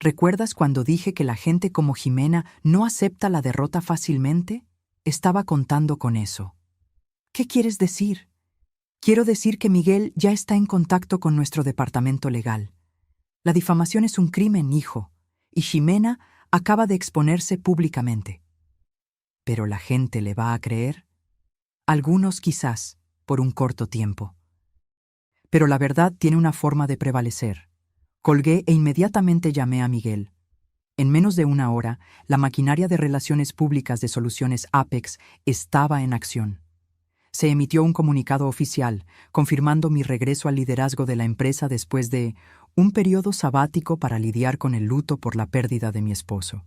«¿Recuerdas cuando dije que la gente como Jimena no acepta la derrota fácilmente? Estaba contando con eso». «¿Qué quieres decir?» «Quiero decir que Miguel ya está en contacto con nuestro departamento legal. La difamación es un crimen, hijo, y Jimena acaba de exponerse públicamente». ¿Pero la gente le va a creer? Algunos quizás, por un corto tiempo. Pero la verdad tiene una forma de prevalecer. Colgué e inmediatamente llamé a Miguel. En menos de 1 hora, la maquinaria de relaciones públicas de Soluciones Apex estaba en acción. Se emitió un comunicado oficial, confirmando mi regreso al liderazgo de la empresa después de un periodo sabático para lidiar con el luto por la pérdida de mi esposo.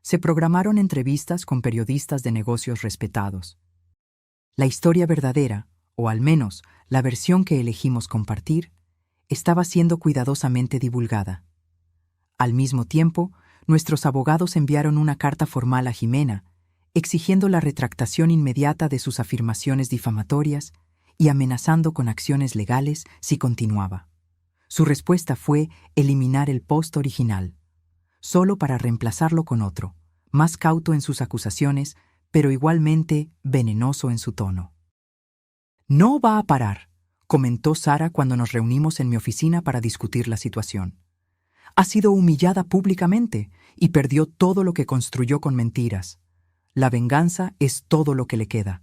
Se programaron entrevistas con periodistas de negocios respetados. La historia verdadera, o al menos la versión que elegimos compartir, estaba siendo cuidadosamente divulgada. Al mismo tiempo, nuestros abogados enviaron una carta formal a Jimena, exigiendo la retractación inmediata de sus afirmaciones difamatorias y amenazando con acciones legales si continuaba. Su respuesta fue eliminar el post original, solo para reemplazarlo con otro, más cauto en sus acusaciones, pero igualmente venenoso en su tono. «No va a parar», comentó Sara cuando nos reunimos en mi oficina para discutir la situación. «Ha sido humillada públicamente y perdió todo lo que construyó con mentiras. La venganza es todo lo que le queda».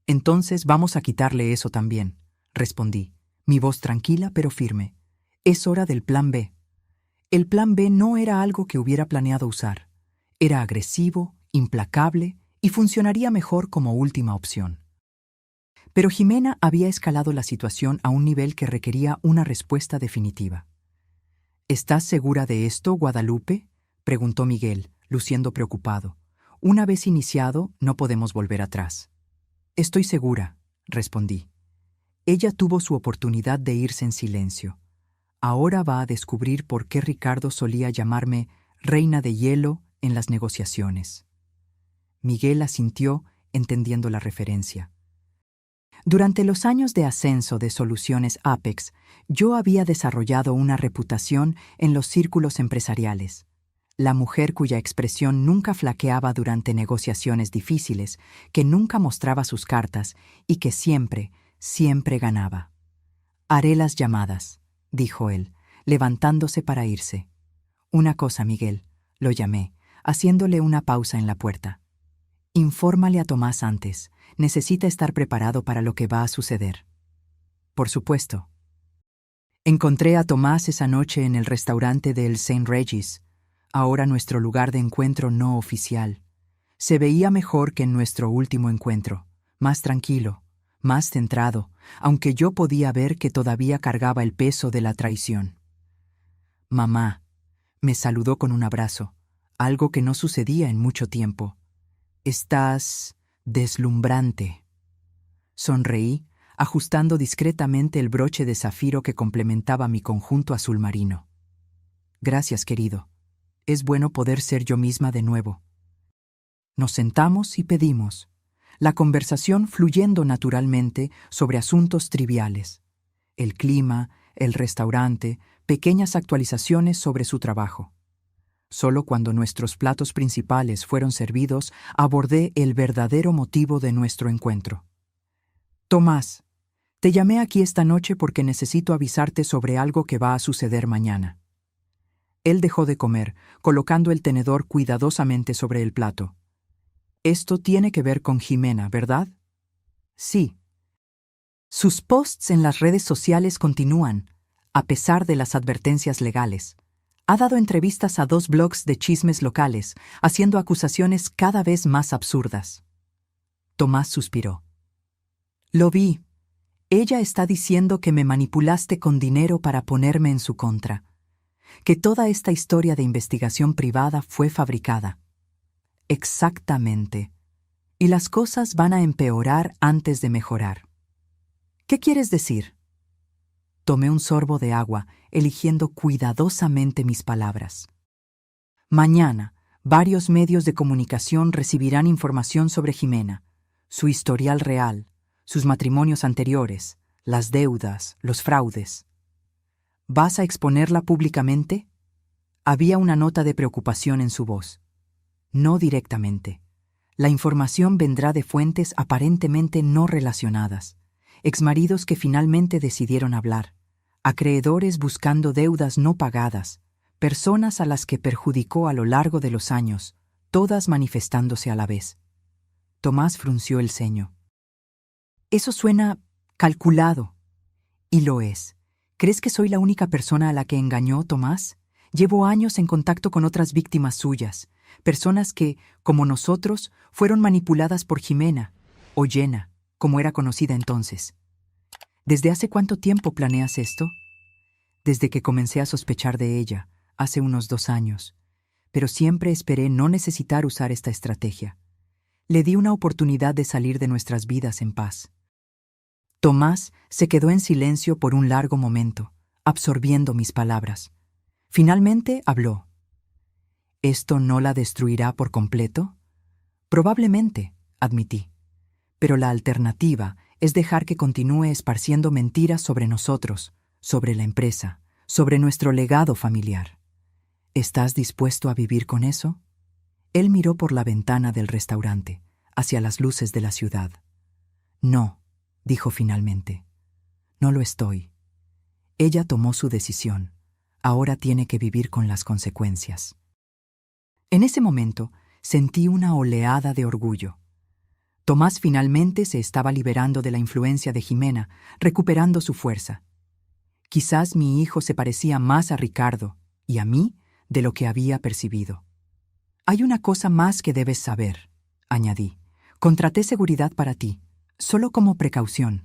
«Entonces vamos a quitarle eso también», respondí, mi voz tranquila pero firme. «Es hora del plan B». El plan B no era algo que hubiera planeado usar. Era agresivo, implacable y funcionaría mejor como última opción. Pero Jimena había escalado la situación a un nivel que requería una respuesta definitiva. «¿Estás segura de esto, Guadalupe?», preguntó Miguel, luciendo preocupado. «Una vez iniciado, no podemos volver atrás». «Estoy segura», respondí. Ella tuvo su oportunidad de irse en silencio. Ahora va a descubrir por qué Ricardo solía llamarme reina de hielo en las negociaciones. Miguel asintió, entendiendo la referencia. Durante los años de ascenso de Soluciones Apex, yo había desarrollado una reputación en los círculos empresariales. La mujer cuya expresión nunca flaqueaba durante negociaciones difíciles, que nunca mostraba sus cartas y que siempre ganaba. «Haré las llamadas», dijo él, levantándose para irse. «Una cosa, Miguel», lo llamé, haciéndole una pausa en la puerta. «Infórmale a Tomás antes. Necesita estar preparado para lo que va a suceder». «Por supuesto». Encontré a Tomás esa noche en el restaurante del St. Regis, ahora nuestro lugar de encuentro no oficial. Se veía mejor que en nuestro último encuentro, más tranquilo, más centrado, aunque yo podía ver que todavía cargaba el peso de la traición. «Mamá», me saludó con un abrazo, algo que no sucedía en mucho tiempo. «Estás deslumbrante». Sonreí, ajustando discretamente el broche de zafiro que complementaba mi conjunto azul marino. «Gracias, querido. Es bueno poder ser yo misma de nuevo». Nos sentamos y pedimos, la conversación fluyendo naturalmente sobre asuntos triviales. El clima, el restaurante, pequeñas actualizaciones sobre su trabajo. Solo cuando nuestros platos principales fueron servidos, abordé el verdadero motivo de nuestro encuentro. «Tomás, te llamé aquí esta noche porque necesito avisarte sobre algo que va a suceder mañana». Él dejó de comer, colocando el tenedor cuidadosamente sobre el plato. «Esto tiene que ver con Jimena, ¿verdad?» «Sí». Sus posts en las redes sociales continúan, a pesar de las advertencias legales. Ha dado entrevistas a 2 blogs de chismes locales, haciendo acusaciones cada vez más absurdas. Tomás suspiró. «Lo vi. Ella está diciendo que me manipulaste con dinero para ponerme en su contra. Que toda esta historia de investigación privada fue fabricada». «Exactamente. Y las cosas van a empeorar antes de mejorar». «¿Qué quieres decir?» Tomé un sorbo de agua, eligiendo cuidadosamente mis palabras. «Mañana, varios medios de comunicación recibirán información sobre Jimena, su historial real, sus matrimonios anteriores, las deudas, los fraudes». «¿Vas a exponerla públicamente?» Había una nota de preocupación en su voz. «No directamente. La información vendrá de fuentes aparentemente no relacionadas. Exmaridos que finalmente decidieron hablar, acreedores buscando deudas no pagadas, personas a las que perjudicó a lo largo de los años, todas manifestándose a la vez». Tomás frunció el ceño. «Eso suena calculado». «Y lo es. ¿Crees que soy la única persona a la que engañó Tomás? Llevo años en contacto con otras víctimas suyas, personas que, como nosotros, fueron manipuladas por Jimena, o Jenna, como era conocida entonces». «¿Desde hace cuánto tiempo planeas esto?» «Desde que comencé a sospechar de ella, hace unos 2 años. Pero siempre esperé no necesitar usar esta estrategia. Le di una oportunidad de salir de nuestras vidas en paz». Tomás se quedó en silencio por un largo momento, absorbiendo mis palabras. Finalmente habló. «¿Esto no la destruirá por completo?» «Probablemente», admití. «Pero la alternativa es dejar que continúe esparciendo mentiras sobre nosotros, sobre la empresa, sobre nuestro legado familiar. ¿Estás dispuesto a vivir con eso?» Él miró por la ventana del restaurante, hacia las luces de la ciudad. «No», dijo finalmente. «No lo estoy. Ella tomó su decisión. Ahora tiene que vivir con las consecuencias». En ese momento sentí una oleada de orgullo. Tomás finalmente se estaba liberando de la influencia de Jimena, recuperando su fuerza. Quizás mi hijo se parecía más a Ricardo y a mí de lo que había percibido. «Hay una cosa más que debes saber», añadí. «Contraté seguridad para ti, solo como precaución.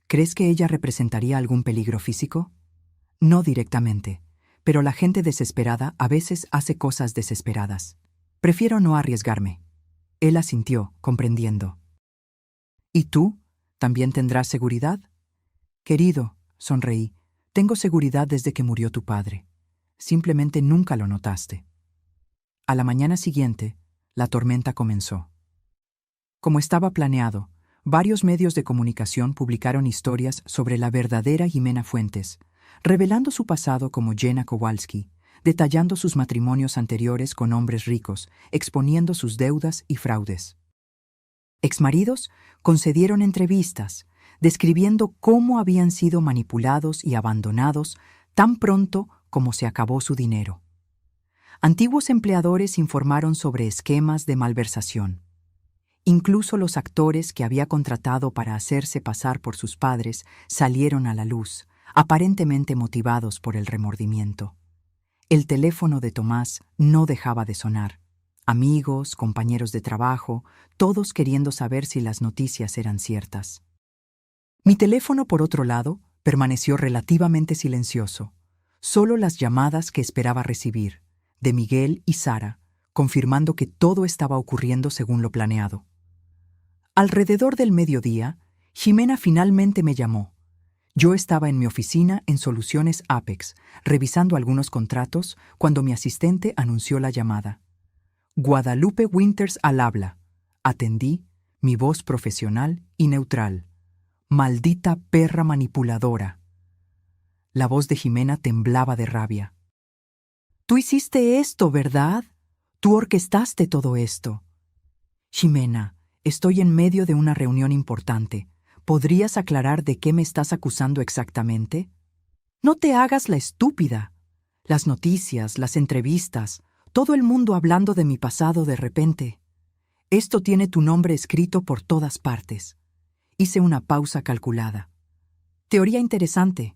¿Crees que ella representaría algún peligro físico?» «No directamente, pero la gente desesperada a veces hace cosas desesperadas. Prefiero no arriesgarme». Él asintió, comprendiendo. «¿Y tú? ¿También tendrás seguridad?» Querido, sonreí, tengo seguridad desde que murió tu padre. Simplemente nunca lo notaste. A la mañana siguiente, la tormenta comenzó. Como estaba planeado, varios medios de comunicación publicaron historias sobre la verdadera Jimena Fuentes, revelando su pasado como Jenna Kowalski, detallando sus matrimonios anteriores con hombres ricos, exponiendo sus deudas y fraudes. Exmaridos concedieron entrevistas, describiendo cómo habían sido manipulados y abandonados tan pronto como se acabó su dinero. Antiguos empleadores informaron sobre esquemas de malversación. Incluso los actores que había contratado para hacerse pasar por sus padres salieron a la luz, aparentemente motivados por el remordimiento. El teléfono de Tomás no dejaba de sonar. Amigos, compañeros de trabajo, todos queriendo saber si las noticias eran ciertas. Mi teléfono, por otro lado, permaneció relativamente silencioso. Solo las llamadas que esperaba recibir, de Miguel y Sara, confirmando que todo estaba ocurriendo según lo planeado. Alrededor del mediodía, Jimena finalmente me llamó. Yo estaba en mi oficina en Soluciones Apex, revisando algunos contratos, cuando mi asistente anunció la llamada. Guadalupe Winters al habla. Atendí, mi voz profesional y neutral. Maldita perra manipuladora. La voz de Jimena temblaba de rabia. Tú hiciste esto, ¿verdad? Tú orquestaste todo esto. Jimena, estoy en medio de una reunión importante. ¿Podrías aclarar de qué me estás acusando exactamente? No te hagas la estúpida. Las noticias, las entrevistas, todo el mundo hablando de mi pasado de repente. Esto tiene tu nombre escrito por todas partes. Hice una pausa calculada. Teoría interesante.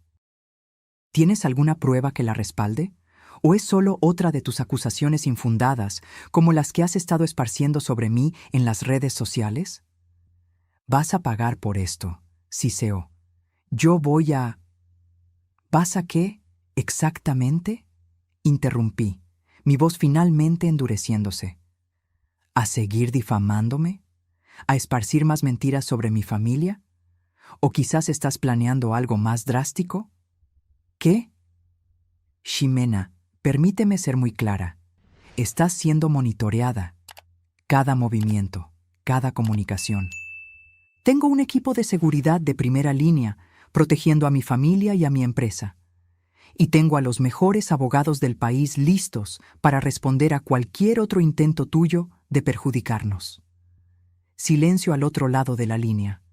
¿Tienes alguna prueba que la respalde? ¿O es solo otra de tus acusaciones infundadas, como las que has estado esparciendo sobre mí en las redes sociales? Vas a pagar por esto, Siseo. Yo voy a... ¿Vas a qué? ¿Exactamente? Interrumpí, mi voz finalmente endureciéndose. ¿A seguir difamándome? ¿A esparcir más mentiras sobre mi familia? ¿O quizás estás planeando algo más drástico? ¿Qué? Ximena, permíteme ser muy clara. Estás siendo monitoreada. Cada movimiento, cada comunicación. Tengo un equipo de seguridad de primera línea, protegiendo a mi familia y a mi empresa. Y tengo a los mejores abogados del país listos para responder a cualquier otro intento tuyo de perjudicarnos. Silencio al otro lado de la línea.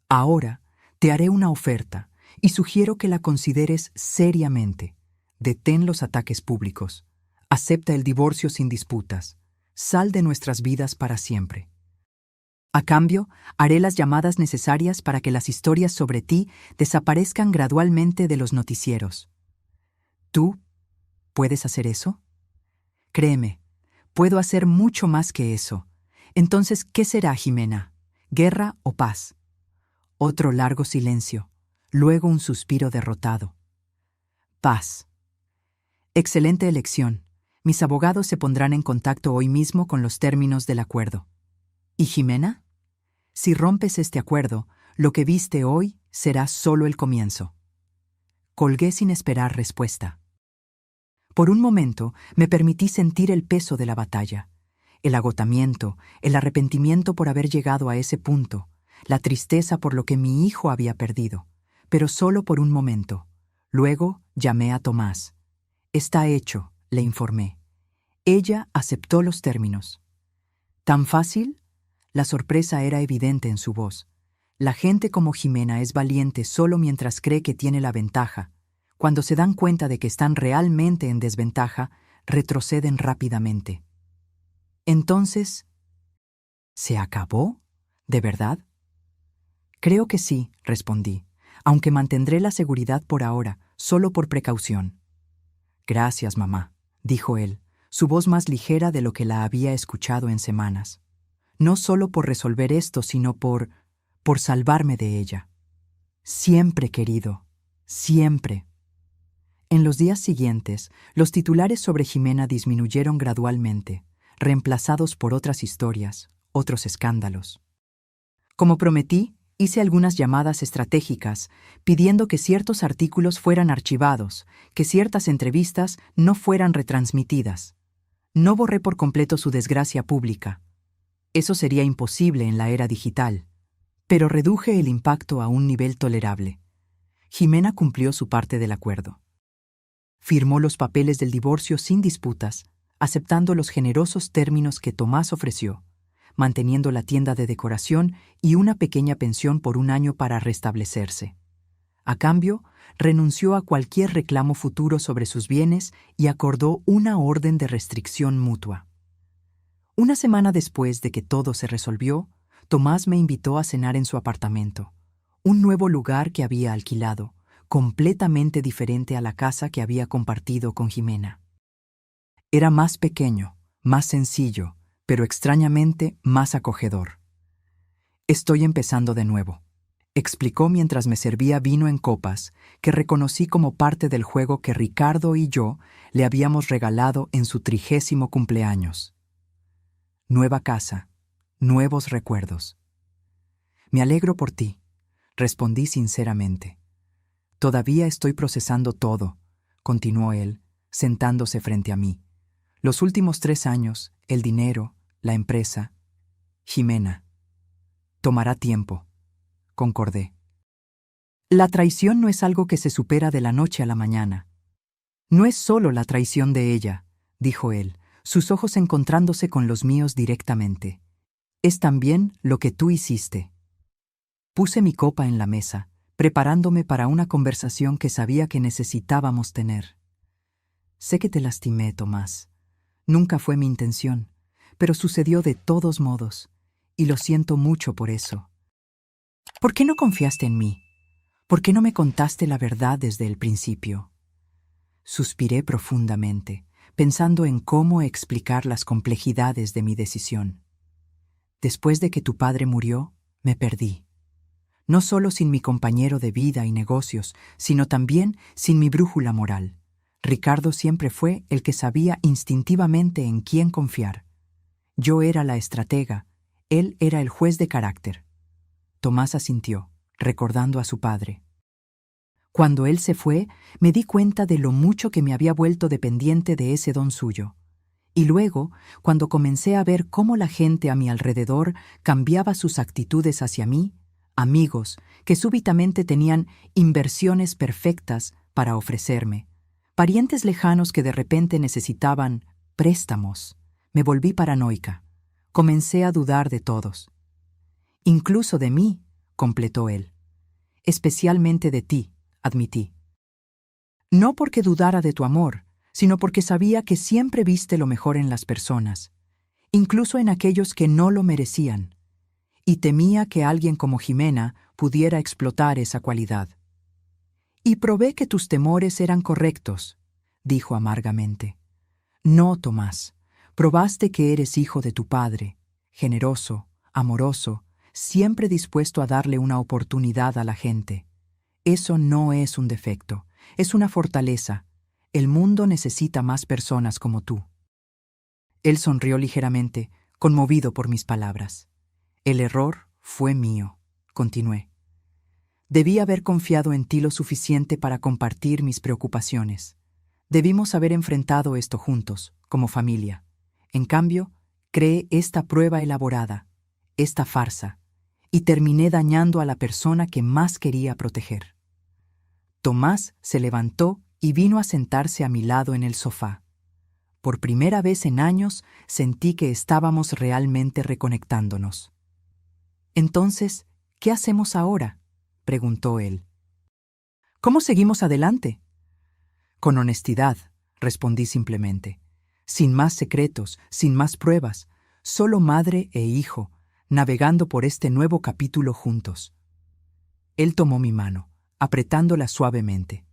Ahora te haré una oferta y sugiero que la consideres seriamente. Detén los ataques públicos. Acepta el divorcio sin disputas. Sal de nuestras vidas para siempre. A cambio, haré las llamadas necesarias para que las historias sobre ti desaparezcan gradualmente de los noticieros. ¿Tú puedes hacer eso? Créeme, puedo hacer mucho más que eso. Entonces, ¿qué será, Jimena? ¿Guerra o paz? Otro largo silencio, luego un suspiro derrotado. Paz. Excelente elección. Mis abogados se pondrán en contacto hoy mismo con los términos del acuerdo. ¿Y Jimena? Si rompes este acuerdo, lo que viste hoy será solo el comienzo. Colgué sin esperar respuesta. Por un momento me permití sentir el peso de la batalla, el agotamiento, el arrepentimiento por haber llegado a ese punto, la tristeza por lo que mi hijo había perdido, pero solo por un momento. Luego llamé a Tomás. Está hecho, le informé. Ella aceptó los términos. ¿Tan fácil? La sorpresa era evidente en su voz. La gente como Jimena es valiente solo mientras cree que tiene la ventaja. Cuando se dan cuenta de que están realmente en desventaja, retroceden rápidamente. Entonces, ¿se acabó? ¿De verdad? Creo que sí, respondí, aunque mantendré la seguridad por ahora, solo por precaución. Gracias, mamá, dijo él, su voz más ligera de lo que la había escuchado en semanas. No solo por resolver esto, sino por salvarme de ella. Siempre, querido, siempre. En los días siguientes, los titulares sobre Jimena disminuyeron gradualmente, reemplazados por otras historias, otros escándalos. Como prometí, Hice algunas llamadas estratégicas, pidiendo que ciertos artículos fueran archivados, que ciertas entrevistas no fueran retransmitidas. No borré por completo su desgracia pública. Eso sería imposible en la era digital, pero reduje el impacto a un nivel tolerable. Jimena cumplió su parte del acuerdo. Firmó los papeles del divorcio sin disputas, aceptando los generosos términos que Tomás ofreció, manteniendo la tienda de decoración y una pequeña pensión por un año para restablecerse. A cambio, renunció a cualquier reclamo futuro sobre sus bienes y acordó una orden de restricción mutua. Una semana después de que todo se resolvió, Tomás me invitó a cenar en su apartamento, un nuevo lugar que había alquilado, completamente diferente a la casa que había compartido con Jimena. Era más pequeño, más sencillo, pero extrañamente más acogedor. «Estoy empezando de nuevo», explicó mientras me servía vino en copas que reconocí como parte del juego que Ricardo y yo le habíamos regalado en su 30º cumpleaños. Nueva casa, nuevos recuerdos. «Me alegro por ti», respondí sinceramente. «Todavía estoy procesando todo», continuó él, sentándose frente a mí. «Los últimos 3 años, el dinero, la empresa. Jimena. Tomará tiempo», concordé. «La traición no es algo que se supera de la noche a la mañana. No es solo la traición de ella», dijo él, sus ojos encontrándose con los míos directamente. «Es también lo que tú hiciste». Puse mi copa en la mesa, preparándome para una conversación que sabía que necesitábamos tener. «Sé que te lastimé, Tomás. Nunca fue mi intención, pero sucedió de todos modos, y lo siento mucho por eso. ¿Por qué no confiaste en mí? ¿Por qué no me contaste la verdad desde el principio?» Suspiré profundamente, pensando en cómo explicar las complejidades de mi decisión. «Después de que tu padre murió, me perdí. No solo sin mi compañero de vida y negocios, sino también sin mi brújula moral. Ricardo siempre fue el que sabía instintivamente en quién confiar. Yo era la estratega, él era el juez de carácter». Tomás asintió, recordando a su padre. Cuando él se fue, me di cuenta de lo mucho que me había vuelto dependiente de ese don suyo. Y luego, cuando comencé a ver cómo la gente a mi alrededor cambiaba sus actitudes hacia mí, amigos que súbitamente tenían inversiones perfectas para ofrecerme, parientes lejanos que de repente necesitaban préstamos, me volví paranoica. Comencé a dudar de todos. «Incluso de mí», completó él. «Especialmente de ti», admití. «No porque dudara de tu amor, sino porque sabía que siempre viste lo mejor en las personas, incluso en aquellos que no lo merecían, y temía que alguien como Jimena pudiera explotar esa cualidad. Y probé que tus temores eran correctos», dijo amargamente. «No, Tomás, probaste que eres hijo de tu padre, generoso, amoroso, siempre dispuesto a darle una oportunidad a la gente. Eso no es un defecto, es una fortaleza. El mundo necesita más personas como tú». Él sonrió ligeramente, conmovido por mis palabras. «El error fue mío», continué. «Debí haber confiado en ti lo suficiente para compartir mis preocupaciones. Debimos haber enfrentado esto juntos, como familia. En cambio, creé esta prueba elaborada, esta farsa, y terminé dañando a la persona que más quería proteger». Tomás se levantó y vino a sentarse a mi lado en el sofá. Por primera vez en años sentí que estábamos realmente reconectándonos. «Entonces, ¿qué hacemos ahora?», preguntó él. «¿Cómo seguimos adelante?». «Con honestidad», respondí simplemente. «Sin más secretos, sin más pruebas, solo madre e hijo, navegando por este nuevo capítulo juntos». Él tomó mi mano, apretándola suavemente.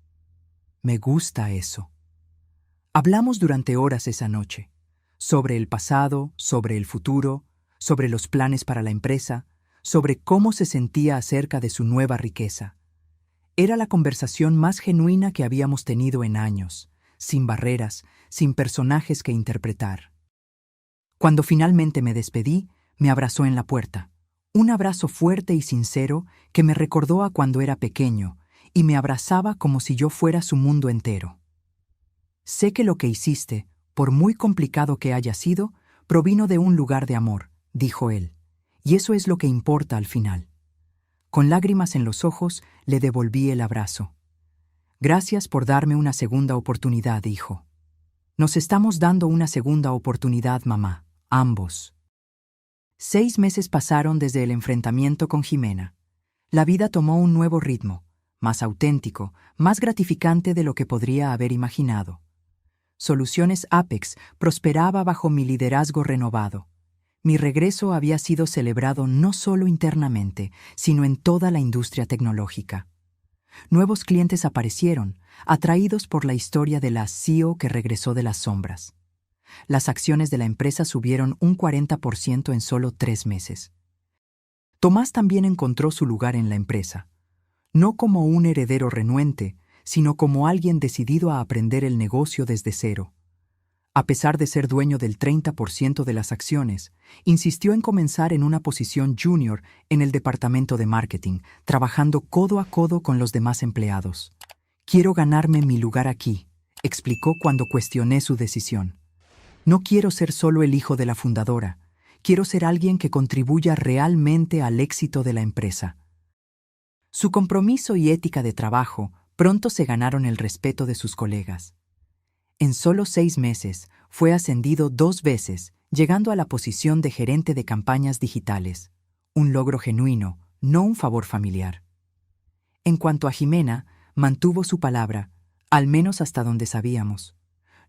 «Me gusta eso». Hablamos durante horas esa noche, sobre el pasado, sobre el futuro, sobre los planes para la empresa, sobre cómo se sentía acerca de su nueva riqueza. Era la conversación más genuina que habíamos tenido en años, sin barreras, sin personajes que interpretar. Cuando finalmente me despedí, me abrazó en la puerta, Un abrazo fuerte y sincero que me recordó a cuando era pequeño y me abrazaba como si yo fuera su mundo entero. Sé que lo que hiciste, por muy complicado que haya sido, provino de un lugar de amor, dijo él, y eso es lo que importa al final. Con lágrimas en los ojos, le devolví el abrazo. Gracias por darme una segunda oportunidad, hijo. Nos estamos dando una segunda oportunidad, mamá, ambos. 6 meses pasaron desde el enfrentamiento con Jimena. La vida tomó un nuevo ritmo, más auténtico, más gratificante de lo que podría haber imaginado. Soluciones Apex prosperaba bajo mi liderazgo renovado. Mi regreso había sido celebrado no solo internamente, sino en toda la industria tecnológica. Nuevos clientes aparecieron, atraídos por la historia de la CEO que regresó de las sombras. Las acciones de la empresa subieron un 40% en solo 3 meses. Tomás también encontró su lugar en la empresa, no como un heredero renuente, sino como alguien decidido a aprender el negocio desde cero. A pesar de ser dueño del 30% de las acciones, insistió en comenzar en una posición junior en el departamento de marketing, trabajando codo a codo con los demás empleados. «Quiero ganarme mi lugar aquí», explicó cuando cuestioné su decisión. «No quiero ser solo el hijo de la fundadora, quiero ser alguien que contribuya realmente al éxito de la empresa». Su compromiso y ética de trabajo pronto se ganaron el respeto de sus colegas. En solo 6 meses fue ascendido 2 veces, llegando a la posición de gerente de campañas digitales. Un logro genuino, no un favor familiar. En cuanto a Jimena, mantuvo su palabra, al menos hasta donde sabíamos.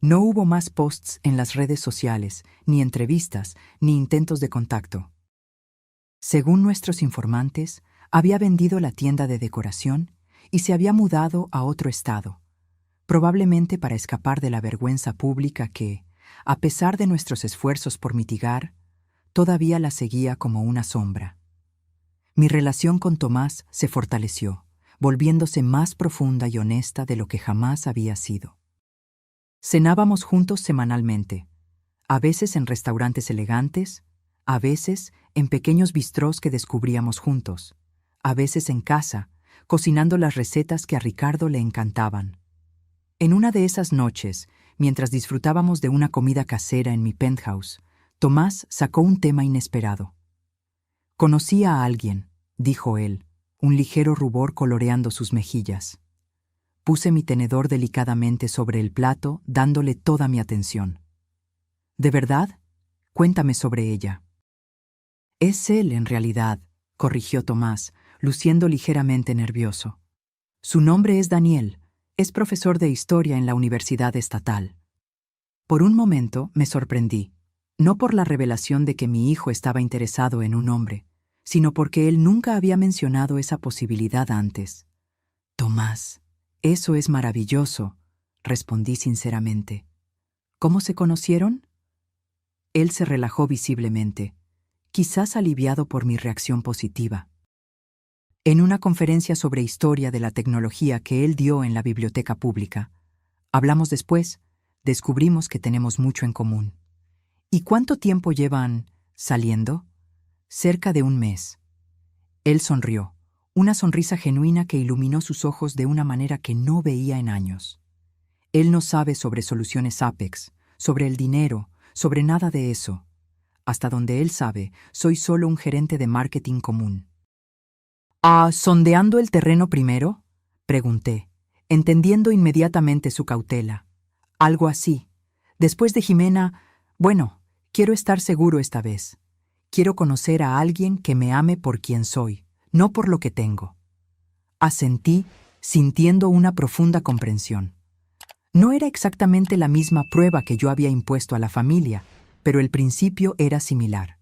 No hubo más posts en las redes sociales, ni entrevistas, ni intentos de contacto. Según nuestros informantes, había vendido la tienda de decoración y se había mudado a otro estado, probablemente para escapar de la vergüenza pública que, a pesar de nuestros esfuerzos por mitigar, todavía la seguía como una sombra. Mi relación con Tomás se fortaleció, volviéndose más profunda y honesta de lo que jamás había sido. Cenábamos juntos semanalmente, a veces en restaurantes elegantes, a veces en pequeños bistrós que descubríamos juntos, a veces en casa, cocinando las recetas que a Ricardo le encantaban. En una de esas noches, mientras disfrutábamos de una comida casera en mi penthouse, Tomás sacó un tema inesperado. «Conocí a alguien», dijo él, un ligero rubor coloreando sus mejillas. Puse mi tenedor delicadamente sobre el plato, dándole toda mi atención. «¿De verdad? Cuéntame sobre ella». «Es él, en realidad», corrigió Tomás, luciendo ligeramente nervioso. «Su nombre es Daniel. Es profesor de historia en la Universidad Estatal». Por un momento me sorprendí, no por la revelación de que mi hijo estaba interesado en un hombre, sino porque él nunca había mencionado esa posibilidad antes. «Tomás, eso es maravilloso», respondí sinceramente. «¿Cómo se conocieron?» Él se relajó visiblemente, quizás aliviado por mi reacción positiva. En una conferencia sobre historia de la tecnología que él dio en la biblioteca pública, hablamos después, descubrimos que tenemos mucho en común. ¿Y cuánto tiempo llevan saliendo? Cerca de 1 mes. Él sonrió, una sonrisa genuina que iluminó sus ojos de una manera que no veía en años. Él no sabe sobre soluciones Apex, sobre el dinero, sobre nada de eso. Hasta donde él sabe, soy solo un gerente de marketing común. ¿Sondeando el terreno primero?, pregunté, entendiendo inmediatamente su cautela. Algo así. Después de Jimena, bueno, quiero estar seguro esta vez. Quiero conocer a alguien que me ame por quien soy, no por lo que tengo. Asentí, sintiendo una profunda comprensión. No era exactamente la misma prueba que yo había impuesto a la familia, pero el principio era similar.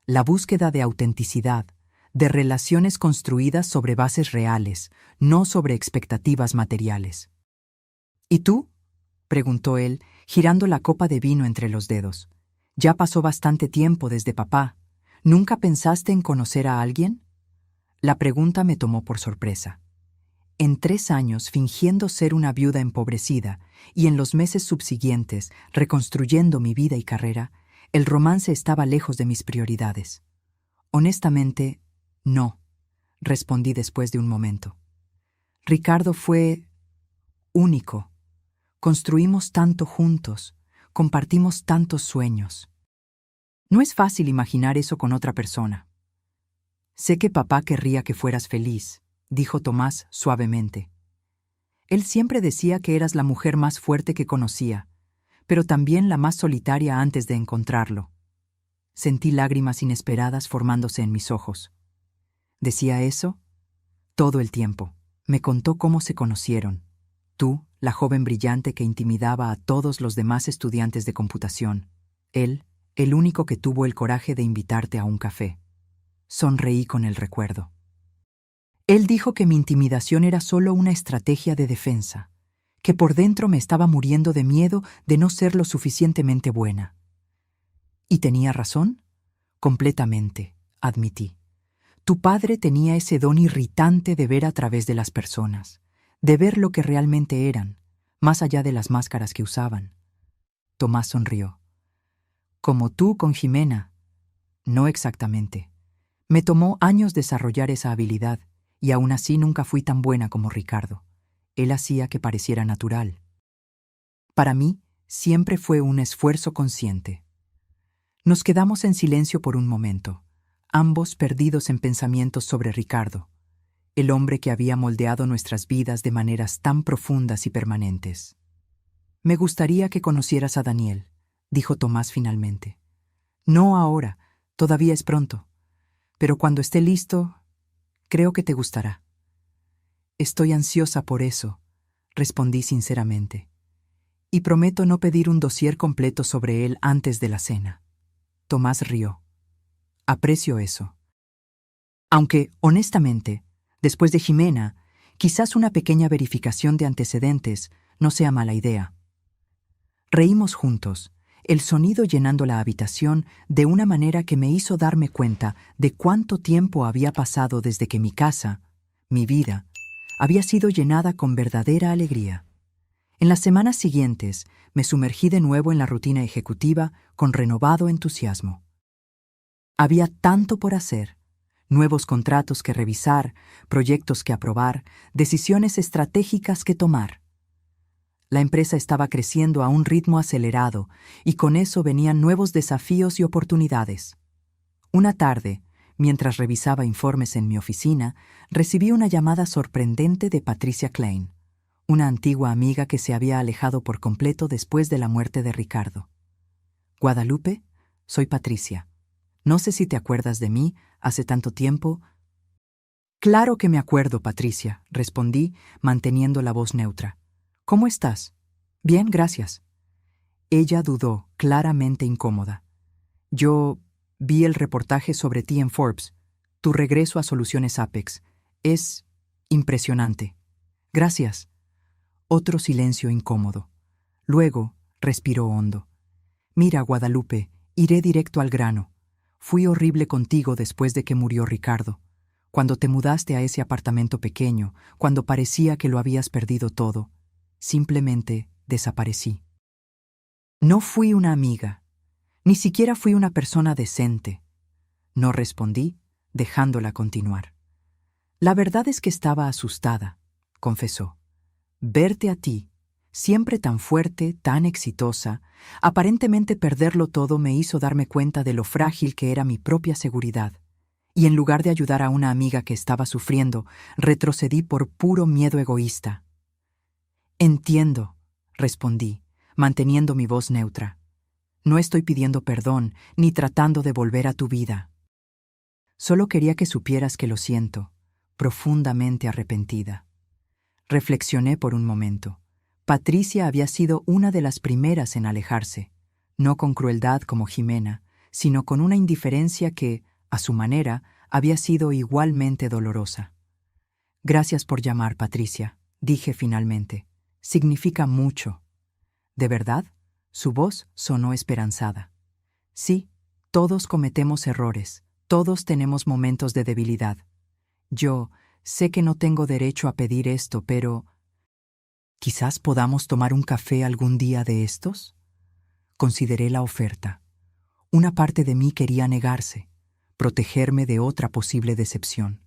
La búsqueda de autenticidad, de relaciones construidas sobre bases reales, no sobre expectativas materiales. ¿Y tú?, preguntó él, girando la copa de vino entre los dedos. Ya pasó bastante tiempo desde papá. ¿Nunca pensaste en conocer a alguien? La pregunta me tomó por sorpresa. En 3 años fingiendo ser una viuda empobrecida y en los meses subsiguientes reconstruyendo mi vida y carrera, el romance estaba lejos de mis prioridades. Honestamente, no, respondí después de un momento. Ricardo fue único. Construimos tanto juntos, compartimos tantos sueños. No es fácil imaginar eso con otra persona. Sé que papá querría que fueras feliz, dijo Tomás suavemente. Él siempre decía que eras la mujer más fuerte que conocía, pero también la más solitaria antes de encontrarlo. Sentí lágrimas inesperadas formándose en mis ojos. ¿Decía eso? Todo el tiempo. Me contó cómo se conocieron. Tú, la joven brillante que intimidaba a todos los demás estudiantes de computación. Él, el único que tuvo el coraje de invitarte a un café. Sonreí con el recuerdo. Él dijo que mi intimidación era solo una estrategia de defensa, que por dentro me estaba muriendo de miedo de no ser lo suficientemente buena. ¿Y tenía razón? Completamente, admití. Tu padre tenía ese don irritante de ver a través de las personas, de ver lo que realmente eran, más allá de las máscaras que usaban. Tomás sonrió. Como tú con Jimena. No exactamente. Me tomó años desarrollar esa habilidad, y aún así nunca fui tan buena como Ricardo. Él hacía que pareciera natural. Para mí, siempre fue un esfuerzo consciente. Nos quedamos en silencio por un momento, ambos perdidos en pensamientos sobre Ricardo, el hombre que había moldeado nuestras vidas de maneras tan profundas y permanentes. Me gustaría que conocieras a Daniel, dijo Tomás finalmente. No ahora, todavía es pronto, pero cuando esté listo, creo que te gustará. Estoy ansiosa por eso, respondí sinceramente, y prometo no pedir un dossier completo sobre él antes de la cena. Tomás rió. Aprecio eso. Aunque, honestamente, después de Jimena, quizás una pequeña verificación de antecedentes no sea mala idea. Reímos juntos, el sonido llenando la habitación de una manera que me hizo darme cuenta de cuánto tiempo había pasado desde que mi casa, mi vida, había sido llenada con verdadera alegría. En las semanas siguientes me sumergí de nuevo en la rutina ejecutiva con renovado entusiasmo. Había tanto por hacer, nuevos contratos que revisar, proyectos que aprobar, decisiones estratégicas que tomar. La empresa estaba creciendo a un ritmo acelerado y con eso venían nuevos desafíos y oportunidades. Una tarde, mientras revisaba informes en mi oficina, recibí una llamada sorprendente de Patricia Klein, una antigua amiga que se había alejado por completo después de la muerte de Ricardo. Guadalupe, soy Patricia. No sé si te acuerdas de mí, hace tanto tiempo. Claro que me acuerdo, Patricia, respondí, manteniendo la voz neutra. ¿Cómo estás? Bien, gracias. Ella dudó, claramente incómoda. Yo vi el reportaje sobre ti en Forbes. Tu regreso a Soluciones Apex. Es impresionante. Gracias. Otro silencio incómodo. Luego, respiró hondo. Mira, Guadalupe, iré directo al grano. Fui horrible contigo después de que murió Ricardo. Cuando te mudaste a ese apartamento pequeño, cuando parecía que lo habías perdido todo, simplemente desaparecí. No fui una amiga, ni siquiera fui una persona decente. No respondí, dejándola continuar. La verdad es que estaba asustada, confesó. Verte a ti, siempre tan fuerte, tan exitosa, aparentemente perderlo todo me hizo darme cuenta de lo frágil que era mi propia seguridad, y en lugar de ayudar a una amiga que estaba sufriendo, retrocedí por puro miedo egoísta. Entiendo, respondí, manteniendo mi voz neutra. No estoy pidiendo perdón, ni tratando de volver a tu vida. Solo quería que supieras que lo siento, profundamente arrepentida. Reflexioné por un momento. Patricia había sido una de las primeras en alejarse, no con crueldad como Jimena, sino con una indiferencia que, a su manera, había sido igualmente dolorosa. Gracias por llamar, Patricia, dije finalmente. Significa mucho. ¿De verdad? Su voz sonó esperanzada. Sí, todos cometemos errores, todos tenemos momentos de debilidad. Yo sé que no tengo derecho a pedir esto, pero ¿quizás podamos tomar un café algún día de estos? Consideré la oferta. Una parte de mí quería negarse, protegerme de otra posible decepción.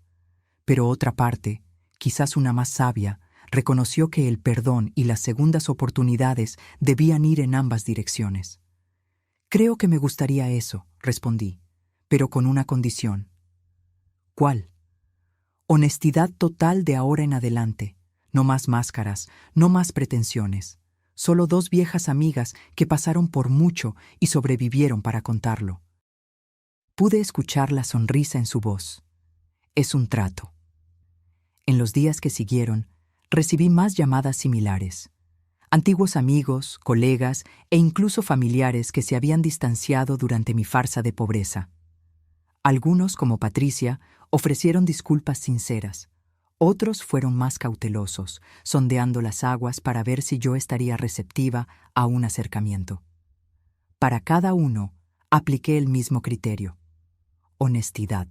Pero otra parte, quizás una más sabia, reconoció que el perdón y las segundas oportunidades debían ir en ambas direcciones. Creo que me gustaría eso, respondí, pero con una condición. ¿Cuál? Honestidad total de ahora en adelante. No más máscaras, no más pretensiones. Solo dos viejas amigas que pasaron por mucho y sobrevivieron para contarlo. Pude escuchar la sonrisa en su voz. Es un trato. En los días que siguieron, recibí más llamadas similares. Antiguos amigos, colegas e incluso familiares que se habían distanciado durante mi farsa de pobreza. Algunos, como Patricia, ofrecieron disculpas sinceras. Otros fueron más cautelosos, sondeando las aguas para ver si yo estaría receptiva a un acercamiento. Para cada uno, apliqué el mismo criterio: honestidad.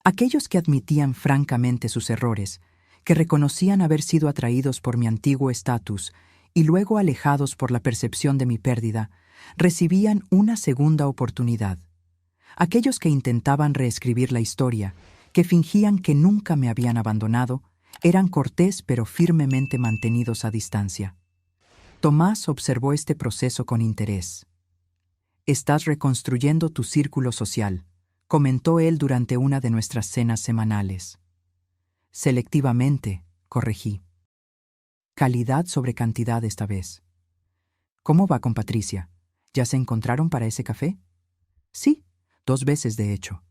Aquellos que admitían francamente sus errores, que reconocían haber sido atraídos por mi antiguo estatus y luego alejados por la percepción de mi pérdida, recibían una segunda oportunidad. Aquellos que intentaban reescribir la historia, que fingían que nunca me habían abandonado, eran cortés pero firmemente mantenidos a distancia. Tomás observó este proceso con interés. «Estás reconstruyendo tu círculo social», comentó él durante una de nuestras cenas semanales. «Selectivamente», corregí. Calidad sobre cantidad esta vez. «¿Cómo va con Patricia? ¿Ya se encontraron para ese café?» «Sí, 2 veces de hecho».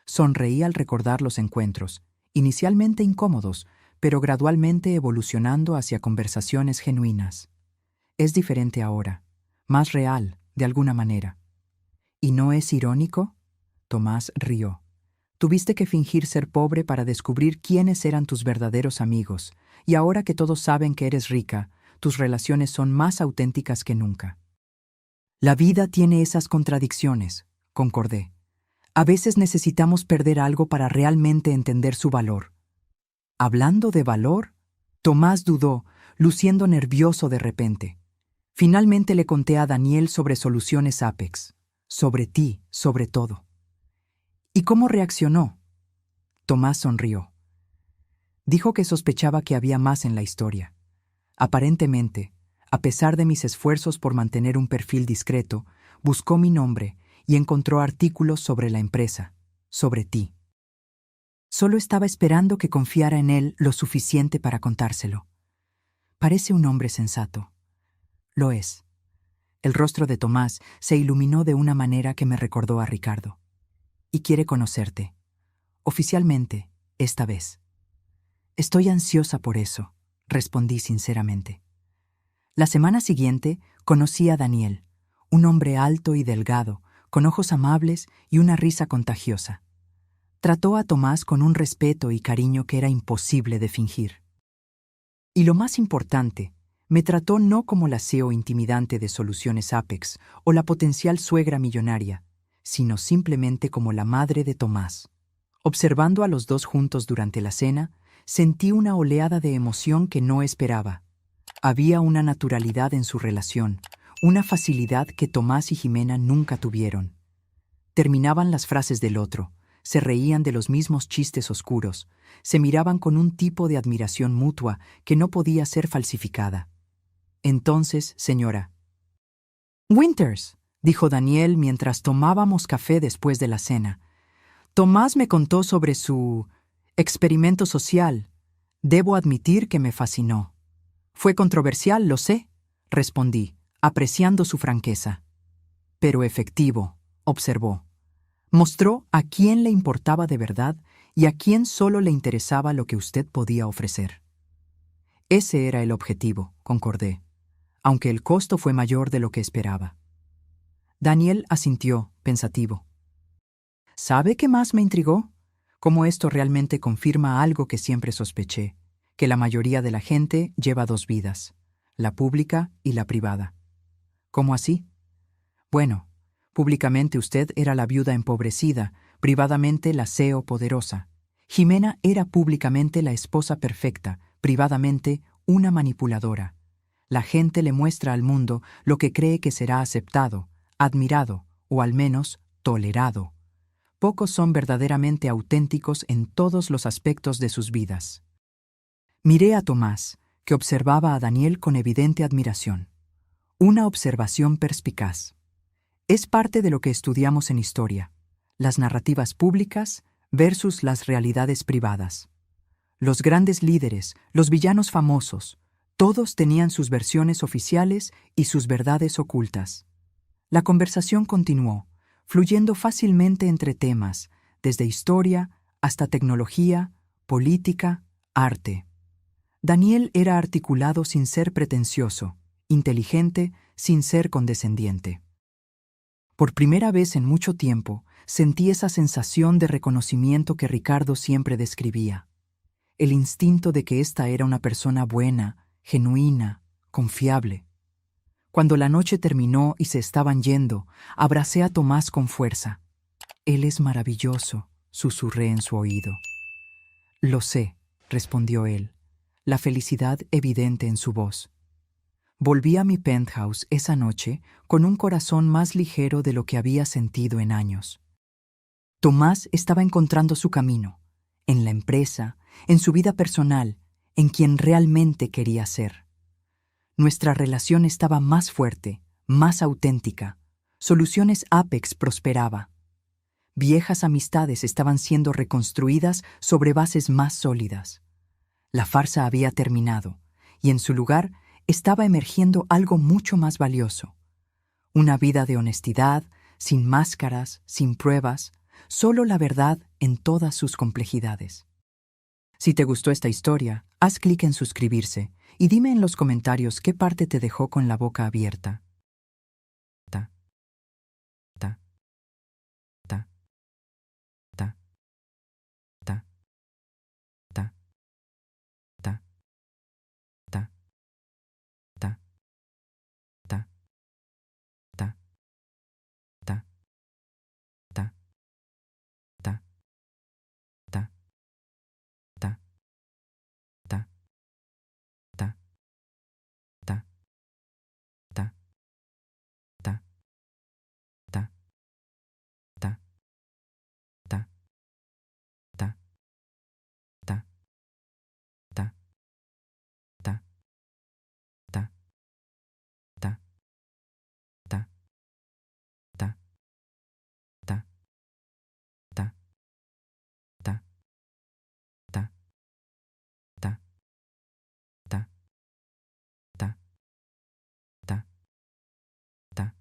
Sonreí al recordar los encuentros, inicialmente incómodos, pero gradualmente evolucionando hacia conversaciones genuinas. Es diferente ahora, más real, de alguna manera. ¿Y no es irónico? Tomás rió. Tuviste que fingir ser pobre para descubrir quiénes eran tus verdaderos amigos, y ahora que todos saben que eres rica, tus relaciones son más auténticas que nunca. La vida tiene esas contradicciones, concordé. A veces necesitamos perder algo para realmente entender su valor. Hablando de valor, Tomás dudó, luciendo nervioso de repente. Finalmente le conté a Daniel sobre Soluciones Apex, sobre ti, sobre todo. ¿Y cómo reaccionó? Tomás sonrió. Dijo que sospechaba que había más en la historia. Aparentemente, a pesar de mis esfuerzos por mantener un perfil discreto, buscó mi nombre y encontró artículos sobre la empresa, sobre ti. Solo estaba esperando que confiara en él lo suficiente para contárselo. Parece un hombre sensato. Lo es. El rostro de Tomás se iluminó de una manera que me recordó a Ricardo. Y quiere conocerte. Oficialmente, esta vez. Estoy ansiosa por eso, respondí sinceramente. La semana siguiente conocí a Daniel, un hombre alto y delgado, con ojos amables y una risa contagiosa. Trató a Tomás con un respeto y cariño que era imposible de fingir. Y lo más importante, me trató no como la CEO intimidante de Soluciones Apex o la potencial suegra millonaria, sino simplemente como la madre de Tomás. Observando a los dos juntos durante la cena, sentí una oleada de emoción que no esperaba. Había una naturalidad en su relación, una facilidad que Tomás y Jimena nunca tuvieron. Terminaban las frases del otro, se reían de los mismos chistes oscuros, se miraban con un tipo de admiración mutua que no podía ser falsificada. Entonces, señora. «Winters», dijo Daniel mientras tomábamos café después de la cena. «Tomás me contó sobre su experimento social. Debo admitir que me fascinó». «Fue controversial, lo sé», respondí, apreciando su franqueza. «Pero efectivo», observó. Mostró a quién le importaba de verdad y a quién solo le interesaba lo que usted podía ofrecer. Ese era el objetivo, concordé, aunque el costo fue mayor de lo que esperaba. Daniel asintió, pensativo. ¿Sabe qué más me intrigó? Cómo esto realmente confirma algo que siempre sospeché, que la mayoría de la gente lleva 2 vidas, la pública y la privada. ¿Cómo así? Bueno, públicamente usted era la viuda empobrecida, privadamente la CEO poderosa. Jimena era públicamente la esposa perfecta, privadamente una manipuladora. La gente le muestra al mundo lo que cree que será aceptado, admirado o al menos tolerado. Pocos son verdaderamente auténticos en todos los aspectos de sus vidas. Miré a Tomás, que observaba a Daniel con evidente admiración. Una observación perspicaz. Es parte de lo que estudiamos en historia, las narrativas públicas versus las realidades privadas. Los grandes líderes, los villanos famosos, todos tenían sus versiones oficiales y sus verdades ocultas. La conversación continuó, fluyendo fácilmente entre temas, desde historia hasta tecnología, política, arte. Daniel era articulado sin ser pretencioso, inteligente sin ser condescendiente. Por primera vez en mucho tiempo, sentí esa sensación de reconocimiento que Ricardo siempre describía. El instinto de que ésta era una persona buena, genuina, confiable. Cuando la noche terminó y se estaban yendo, abracé a Tomás con fuerza. «Él es maravilloso», susurré en su oído. «Lo sé», respondió él, la felicidad evidente en su voz. Volví a mi penthouse esa noche con un corazón más ligero de lo que había sentido en años. Tomás estaba encontrando su camino, en la empresa, en su vida personal, en quien realmente quería ser. Nuestra relación estaba más fuerte, más auténtica. Soluciones Apex prosperaba. Viejas amistades estaban siendo reconstruidas sobre bases más sólidas. La farsa había terminado, y en su lugar estaba emergiendo algo mucho más valioso. Una vida de honestidad, sin máscaras, sin pruebas, solo la verdad en todas sus complejidades. Si te gustó esta historia, haz clic en suscribirse y dime en los comentarios qué parte te dejó con la boca abierta.